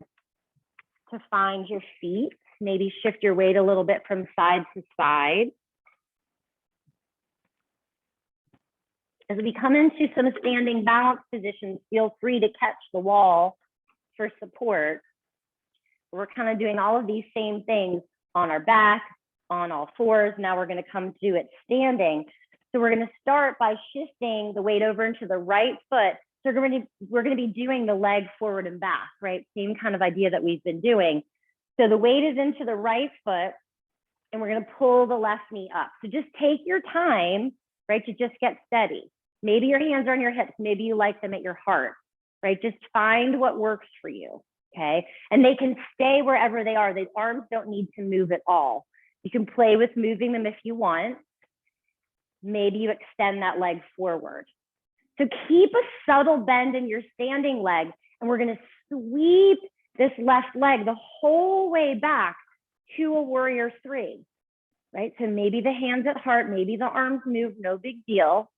to find your feet. Maybe shift your weight a little bit from side to side. As we come into some standing balance positions, feel free to catch the wall for support. We're kind of doing all of these same things on our back, on all fours. Now we're going to come to it standing. So we're going to start by shifting the weight over into the right foot. So we're going to be doing the leg forward and back, right? Same kind of idea that we've been doing. So the weight is into the right foot, and we're going to pull the left knee up. So just take your time, right, to just get steady. Maybe your hands are on your hips. Maybe you like them at your heart, right? Just find what works for you, okay? And they can stay wherever they are. The arms don't need to move at all. You can play with moving them if you want. Maybe you extend that leg forward. So keep a subtle bend in your standing leg, and we're going to sweep this left leg the whole way back to a warrior three, right? So maybe the hands at heart, maybe the arms move, no big deal.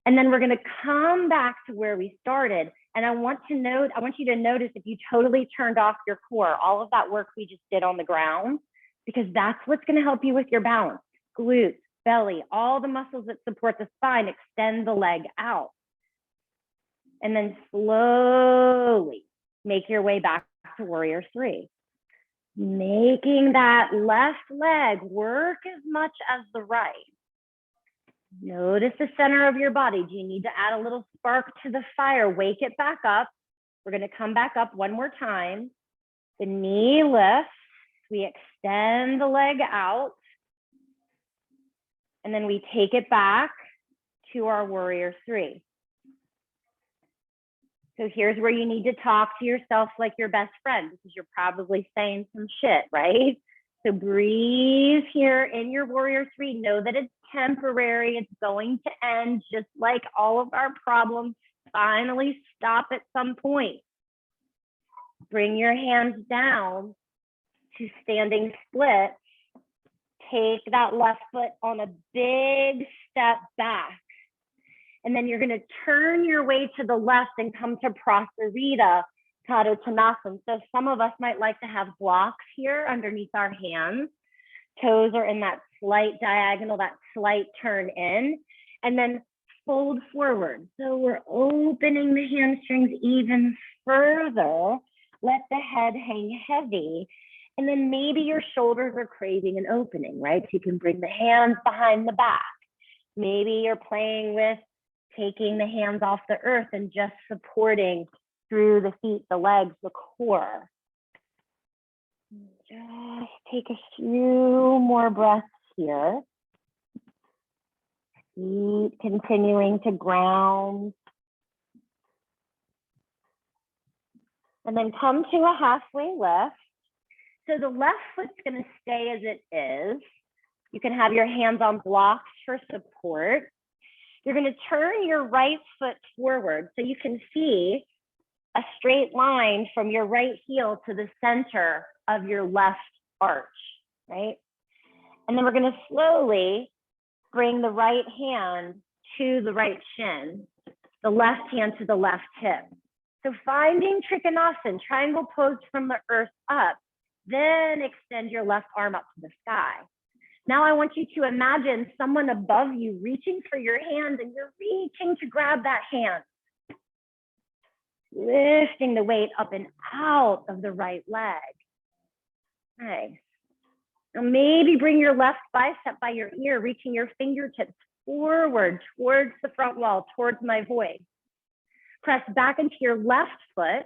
And then we're going to come back to where we started. And I want you to notice if you totally turned off your core, all of that work we just did on the ground, because that's what's going to help you with your balance. Glutes, belly, all the muscles that support the spine, extend the leg out. And then slowly make your way back to warrior three. Making that left leg work as much as the right. Notice the center of your body. Do you need to add a little spark to the fire? Wake it back up. We're going to come back up one more time. The knee lifts. We extend the leg out. And then we take it back to our warrior three. So here's where you need to talk to yourself like your best friend, because you're probably saying some shit, right? So breathe here in your warrior three. Know that it's temporary. It's going to end, just like all of our problems finally stop at some point. Bring your hands down to standing split. Take that left foot on a big step back. And then you're going to turn your way to the left and come to Prasarita Padottanasana. So some of us might like to have blocks here underneath our hands. Toes are in that slight diagonal, that slight turn in, and then fold forward. So we're opening the hamstrings even further. Let the head hang heavy. And then maybe your shoulders are craving an opening, right? So you can bring the hands behind the back. Maybe you're playing with taking the hands off the earth and just supporting through the feet, the legs, the core. Just take a few more breaths here. Keep continuing to ground. And then come to a halfway lift. So the left foot's going to stay as it is. You can have your hands on blocks for support. You're going to turn your right foot forward so you can see a straight line from your right heel to the center of your left arch, right? And then we're going to slowly bring the right hand to the right shin, the left hand to the left hip. So finding Trikonasana, triangle pose from the earth up, then extend your left arm up to the sky. Now I want you to imagine someone above you reaching for your hand, and you're reaching to grab that hand. Lifting the weight up and out of the right leg. Nice. Now maybe bring your left bicep by your ear, reaching your fingertips forward towards the front wall, towards my voice. Press back into your left foot.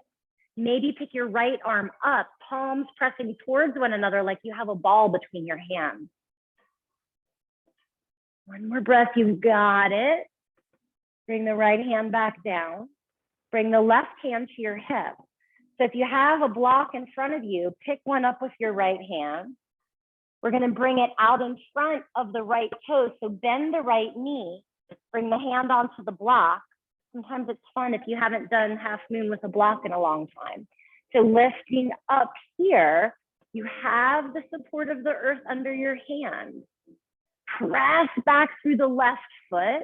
Maybe pick your right arm up, palms pressing towards one another like you have a ball between your hands. One more breath, you've got it. Bring the right hand back down. Bring the left hand to your hip. So if you have a block in front of you, pick one up with your right hand. We're going to bring it out in front of the right toe. So bend the right knee, bring the hand onto the block. Sometimes it's fun if you haven't done half moon with a block in a long time. So lifting up here, you have the support of the earth under your hand. Press back through the left foot,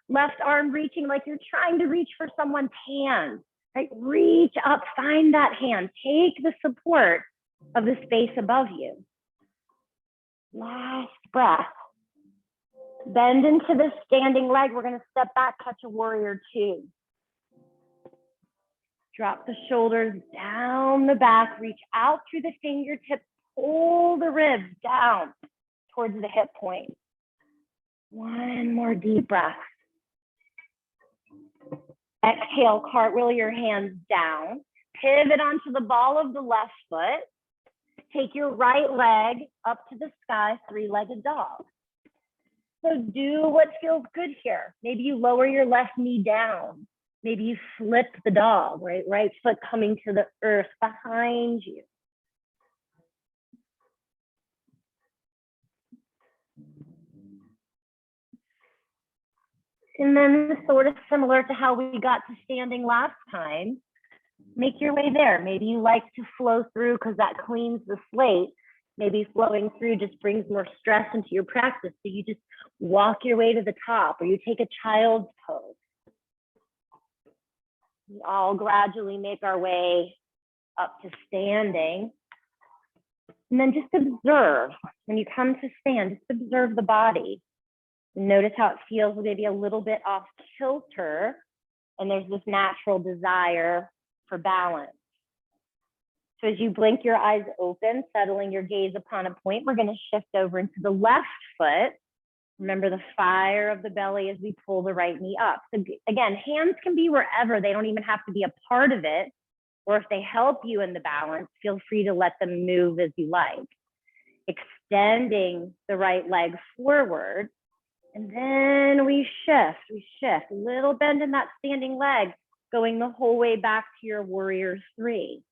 left arm reaching like you're trying to reach for someone's hand, right? Reach up, find that hand, take the support of the space above you. Last breath. Bend into the standing leg. We're going to step back, catch a warrior two. Drop the shoulders down the back, reach out through the fingertips, pull the ribs down towards the hip point. One more deep breath. Exhale, cartwheel your hands down. Pivot onto the ball of the left foot. Take your right leg up to the sky, three-legged dog. So do what feels good here. Maybe you lower your left knee down. Maybe you flip the dog, right? Right foot coming to the earth behind you. And then sort of similar to how we got to standing last time, make your way there. Maybe you like to flow through because that cleans the slate. Maybe flowing through just brings more stress into your practice. So you just walk your way to the top, or you take a child's pose. We all gradually make our way up to standing. And then just observe. When you come to stand, just observe the body. Notice how it feels maybe a little bit off kilter. And there's this natural desire for balance. So as you blink your eyes open, settling your gaze upon a point, we're going to shift over into the left foot. Remember the fire of the belly as we pull the right knee up. So again, hands can be wherever. They don't even have to be a part of it. Or if they help you in the balance, feel free to let them move as you like. Extending the right leg forward. And then we shift. Little bend in that standing leg, going the whole way back to your warrior three.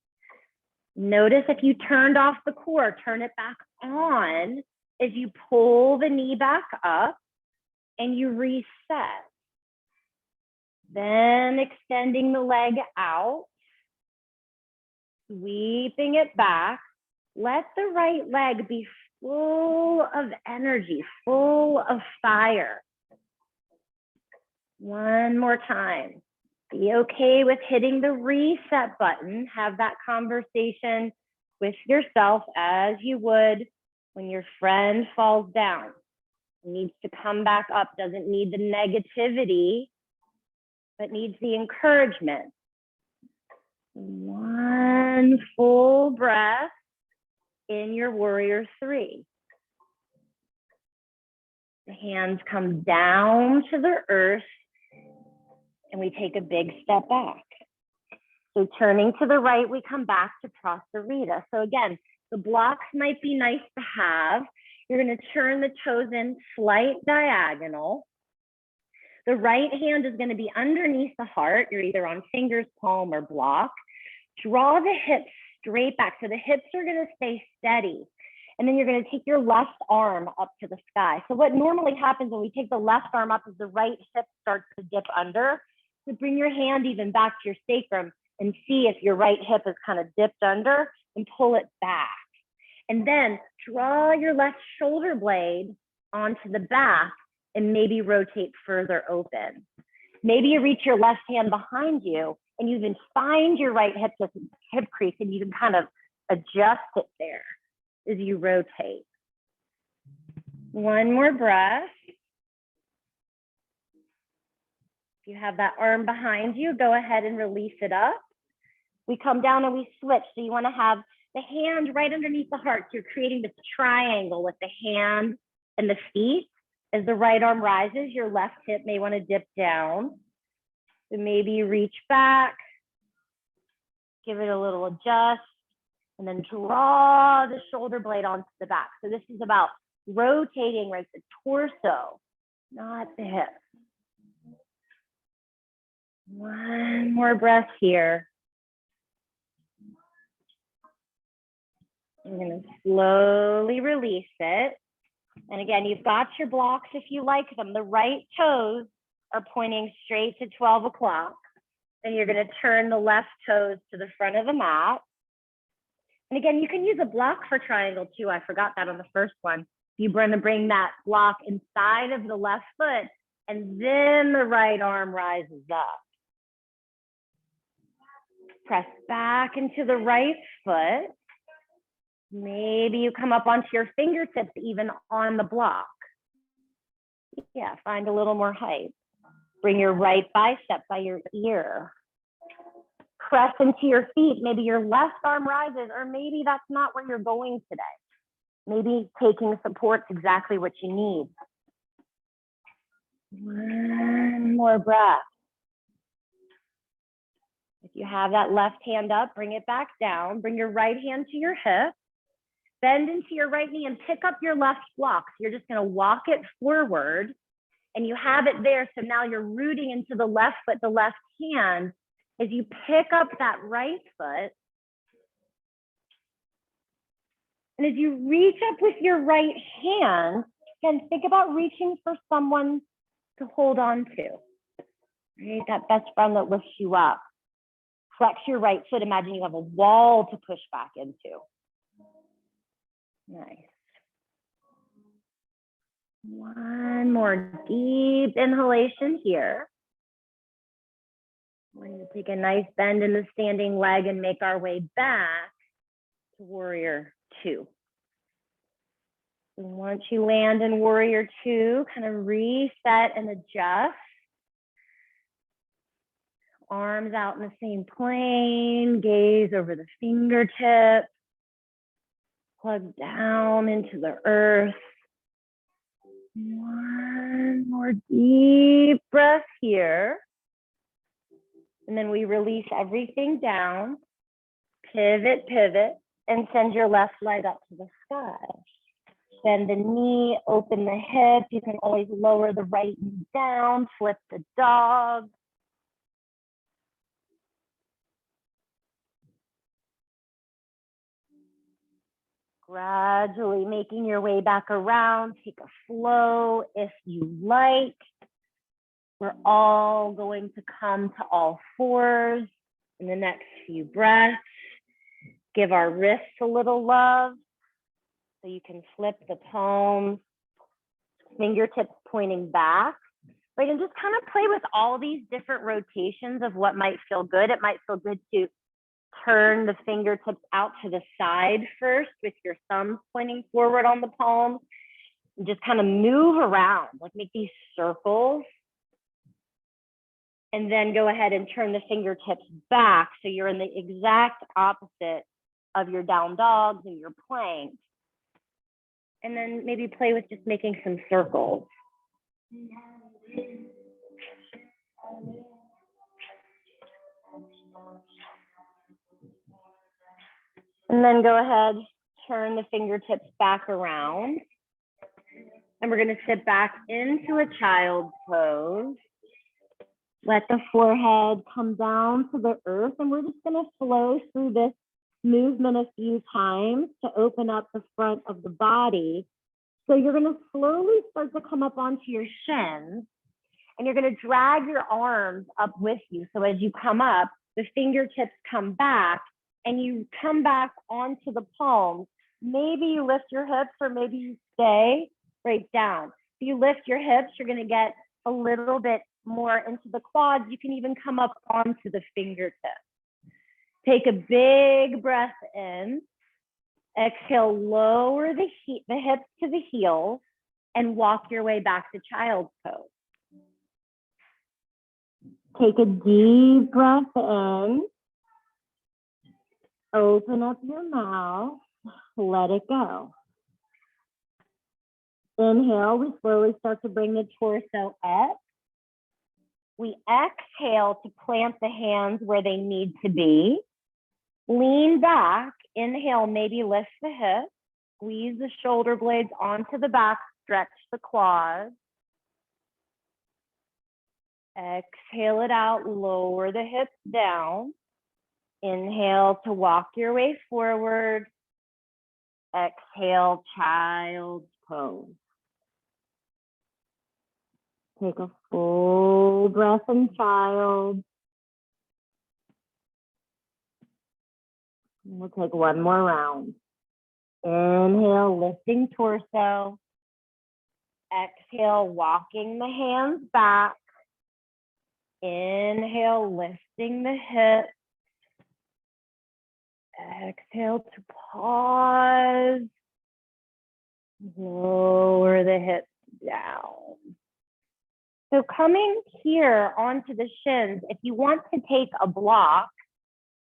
Notice if you turned off the core, turn it back on as you pull the knee back up and you reset. Then extending the leg out, sweeping it back. Let the right leg be full of energy, full of fire. One more time. Be okay with hitting the reset button. Have that conversation with yourself as you would when your friend falls down. Needs to come back up, doesn't need the negativity, but needs the encouragement. One full breath in your warrior three. The hands come down to the earth and we take a big step back. So turning to the right, we come back to Prasarita. So again, the blocks might be nice to have. You're going to turn the toes in slight diagonal. The right hand is going to be underneath the heart. You're either on fingers, palm, or block. Draw the hips straight back. So the hips are going to stay steady. And then you're going to take your left arm up to the sky. So what normally happens when we take the left arm up is the right hip starts to dip under. So bring your hand even back to your sacrum and see if your right hip is kind of dipped under and pull it back. And then draw your left shoulder blade onto the back and maybe rotate further open. Maybe you reach your left hand behind you and you even find your right hip crease and you can kind of adjust it there as you rotate. One more breath. If you have that arm behind you, go ahead and release it up. We come down and we switch. So you want to have the hand right underneath the heart. So you're creating this triangle with the hand and the feet. As the right arm rises, your left hip may want to dip down. So maybe you reach back, give it a little adjust, and then draw the shoulder blade onto the back. So this is about rotating, right, the torso, not the hip. One more breath here. You're going to slowly release it. And again, you've got your blocks if you like them. The right toes are pointing straight to 12 o'clock. And you're going to turn the left toes to the front of the mat. And again, you can use a block for triangle too. I forgot that on the first one. You're going to bring that block inside of the left foot, and then the right arm rises up. Press back into the right foot. Maybe you come up onto your fingertips even on the block. Yeah, find a little more height. Bring your right bicep by your ear. Press into your feet. Maybe your left arm rises, or maybe that's not where you're going today. Maybe taking support's exactly what you need. One more breath. If you have that left hand up, bring it back down. Bring your right hand to your hip. Bend into your right knee and pick up your left block. So you're just going to walk it forward, and you have it there. So now you're rooting into the left foot, the left hand, as you pick up that right foot. And as you reach up with your right hand, again, think about reaching for someone to hold on to. Right? That best friend that lifts you up. Flex your right foot. Imagine you have a wall to push back into. Nice. One more deep inhalation here. We're going to take a nice bend in the standing leg and make our way back to warrior two. And once you land in warrior two, kind of reset and adjust. Arms out in the same plane, gaze over the fingertips, plug down into the earth. One more deep breath here. And then we release everything down, pivot, pivot, and send your left leg up to the sky. Bend the knee, open the hip. You can always lower the right knee down, flip the dog. Gradually making your way back around. Take a flow if you like. We're all going to come to all fours in the next few breaths. Give our wrists a little love. So you can flip the palms, fingertips pointing back. Right, and just kind of play with all these different rotations of what might feel good. It might feel good to turn the fingertips out to the side first with your thumbs pointing forward on the palms. And just kind of move around, like make these circles. And then go ahead and turn the fingertips back so you're in the exact opposite of your down dogs and your plank. And then maybe play with just making some circles. And then go ahead, turn the fingertips back around. And we're going to sit back into a child's pose. Let the forehead come down to the earth. And we're just going to flow through this movement a few times to open up the front of the body. So you're going to slowly start to come up onto your shins. And you're going to drag your arms up with you. So as you come up, the fingertips come back. And you come back onto the palms. Maybe you lift your hips, or maybe you stay right down. If you lift your hips, you're going to get a little bit more into the quads. You can even come up onto the fingertips. Take a big breath in. Exhale, lower the hips to the heels, and walk your way back to child's pose. Take a deep breath in. Open up your mouth, let it go. Inhale, we slowly start to bring the torso up. We exhale to plant the hands where they need to be. Lean back, inhale, maybe lift the hips, squeeze the shoulder blades onto the back, stretch the quads. Exhale it out, lower the hips down. Inhale to walk your way forward. Exhale, child's pose. Take a full breath in child. And we'll take one more round. Inhale, lifting torso. Exhale, walking the hands back. Inhale, lifting the hips. Exhale to pause. Lower the hips down. So coming here onto the shins, if you want to take a block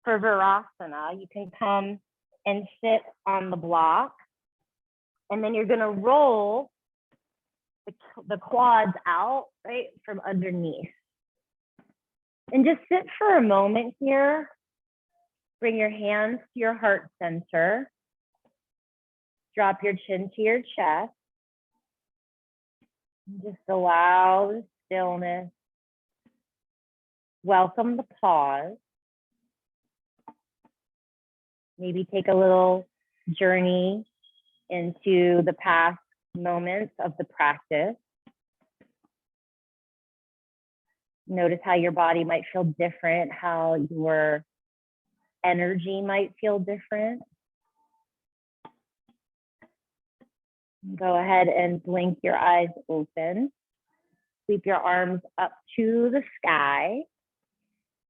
for Virasana, you can come and sit on the block. And then you're going to roll the quads out, right, from underneath. And just sit for a moment here. Bring your hands to your heart center. Drop your chin to your chest. And just allow the stillness. Welcome the pause. Maybe take a little journey into the past moments of the practice. Notice how your body might feel different, how your energy might feel different. Go ahead and blink your eyes open. Sweep your arms up to the sky.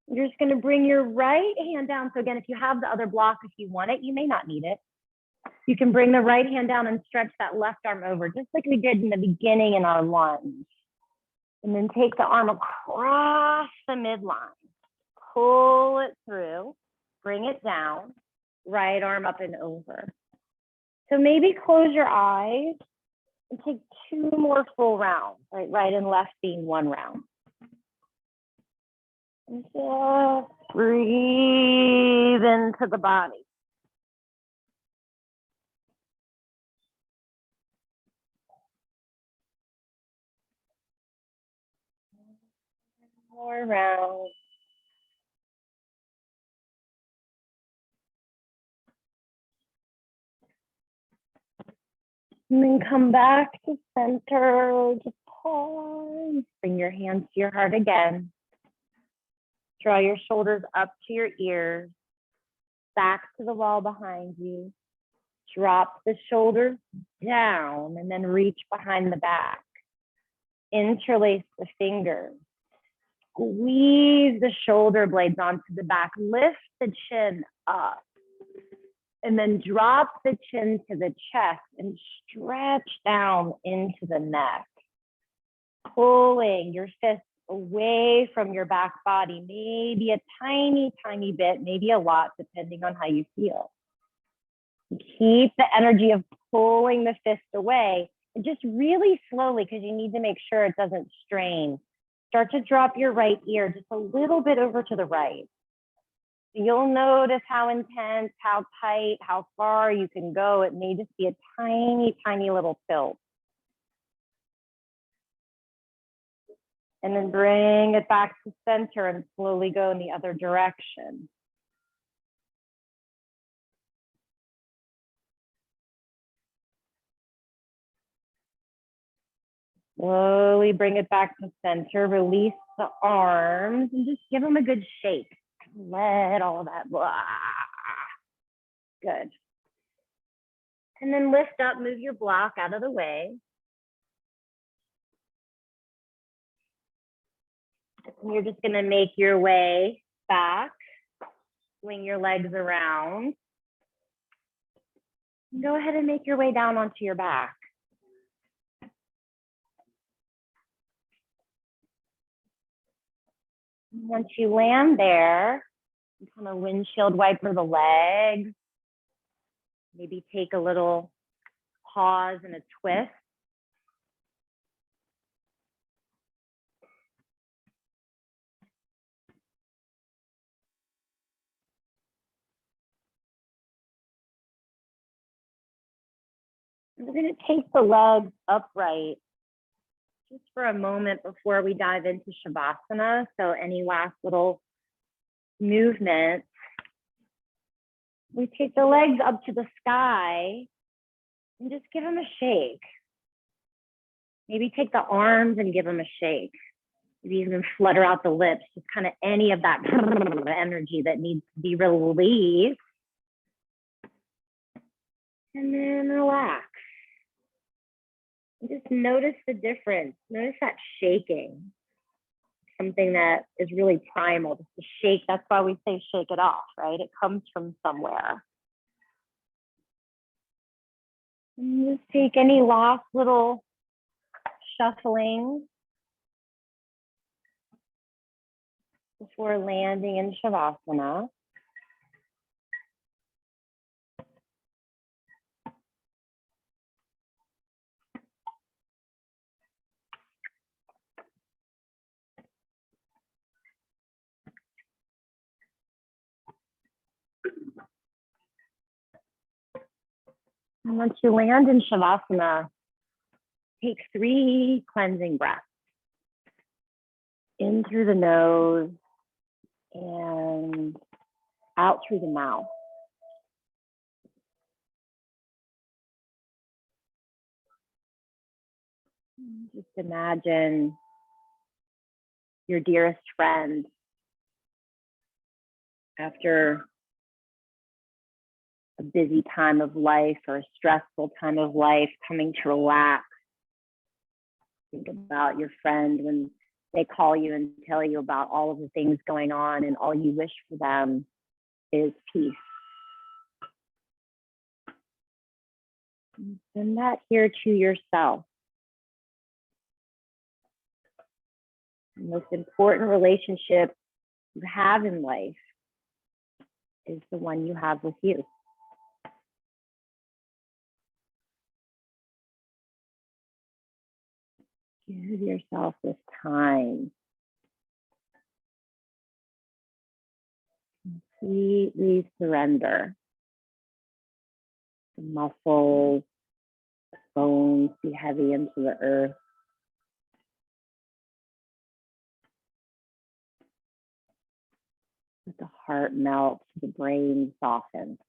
You're just going to bring your right hand down. So again, if you have the other block, if you want it, you may not need it. You can bring the right hand down and stretch that left arm over, just like we did in the beginning in our lunge. And then take the arm across the midline. Pull it through, bring it down, right arm up and over. So maybe close your eyes and take 2 more full rounds, right and left being 1 round. And just breathe into the body. More rounds. And then come back to center, just pause. Bring your hands to your heart again. Draw your shoulders up to your ears, back to the wall behind you. Drop the shoulders down and then reach behind the back. Interlace the fingers. Squeeze the shoulder blades onto the back. Lift the chin up. And then drop the chin to the chest and stretch down into the neck. Pulling your fists away from your back body, maybe a tiny, tiny bit, maybe a lot, depending on how you feel. Keep the energy of pulling the fist away, and just really slowly, because you need to make sure it doesn't strain. Start to drop your right ear just a little bit over to the right. You'll notice how intense, how tight, how far you can go. It may just be a tiny, tiny little tilt. And then bring it back to center and slowly go in the other direction. Slowly bring it back to center. Release the arms and just give them a good shake. Let all that blah. Good. And then lift up, move your block out of the way. And you're just going to make your way back. Swing your legs around. And go ahead and make your way down onto your back. Once you land there, you kind of windshield wiper the legs. Maybe take a little pause and a twist. We're going to take the legs upright just for a moment before we dive into Shavasana. So any last little movements. We take the legs up to the sky And just give them a shake. Maybe take the arms and give them a shake. Maybe even flutter out the lips, just kind of any of that energy that needs to be released. And then relax. And just notice the difference. Notice that shaking. Something that is really primal, just to shake. That's why we say shake it off, right? It comes from somewhere. And just take any last little shuffling before landing in Shavasana. And once you land in Shavasana, take 3 cleansing breaths. In through the nose and out through the mouth. Just imagine your dearest friend after a busy time of life or a stressful time of life coming to relax. Think about your friend when they call you and tell you about all of the things going on, and all you wish for them is peace. Send that here to yourself. The most important relationship you have in life is the one you have with you. Give yourself this time. Completely surrender. The muscles, the bones be heavy into the earth. Let the heart melt, the brain soften.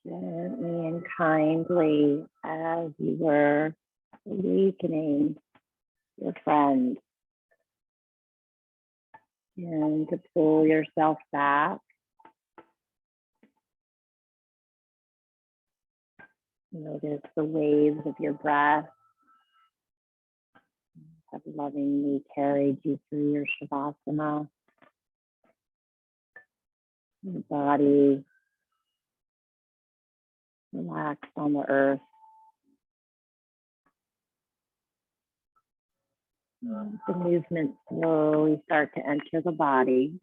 Gently and kindly as you were awakening your friend, and to pull yourself back. Notice the waves of your breath have lovingly carried you through your Shavasana. Your body relaxed on the earth. The movements slowly start to enter the body.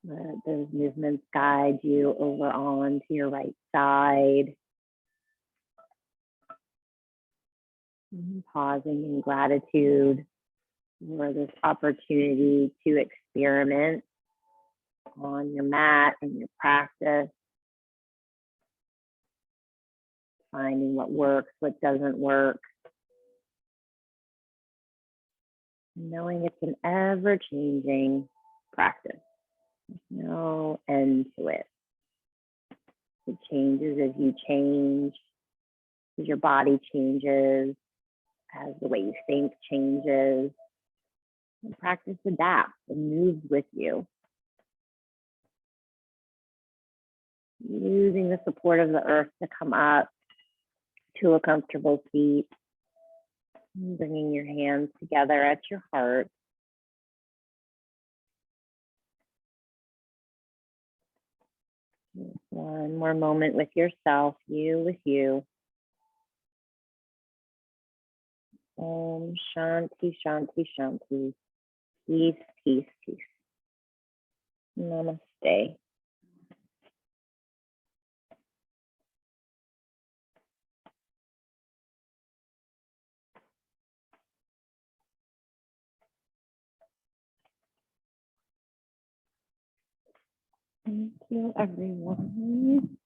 Let those movements guide you over on to your right side. And pausing in gratitude for this opportunity to experiment on your mat and your practice, finding what works, what doesn't work, knowing it's an ever-changing practice. There's no end to it. It changes as you change, as your body changes, as the way you think changes. And practice adapts and moves with you. Using the support of the earth to come up to a comfortable seat. Bringing your hands together at your heart. One more moment with yourself, you with you. Om Shanti, Shanti, Shanti. Peace, peace, peace. Namaste. Thank you, everyone.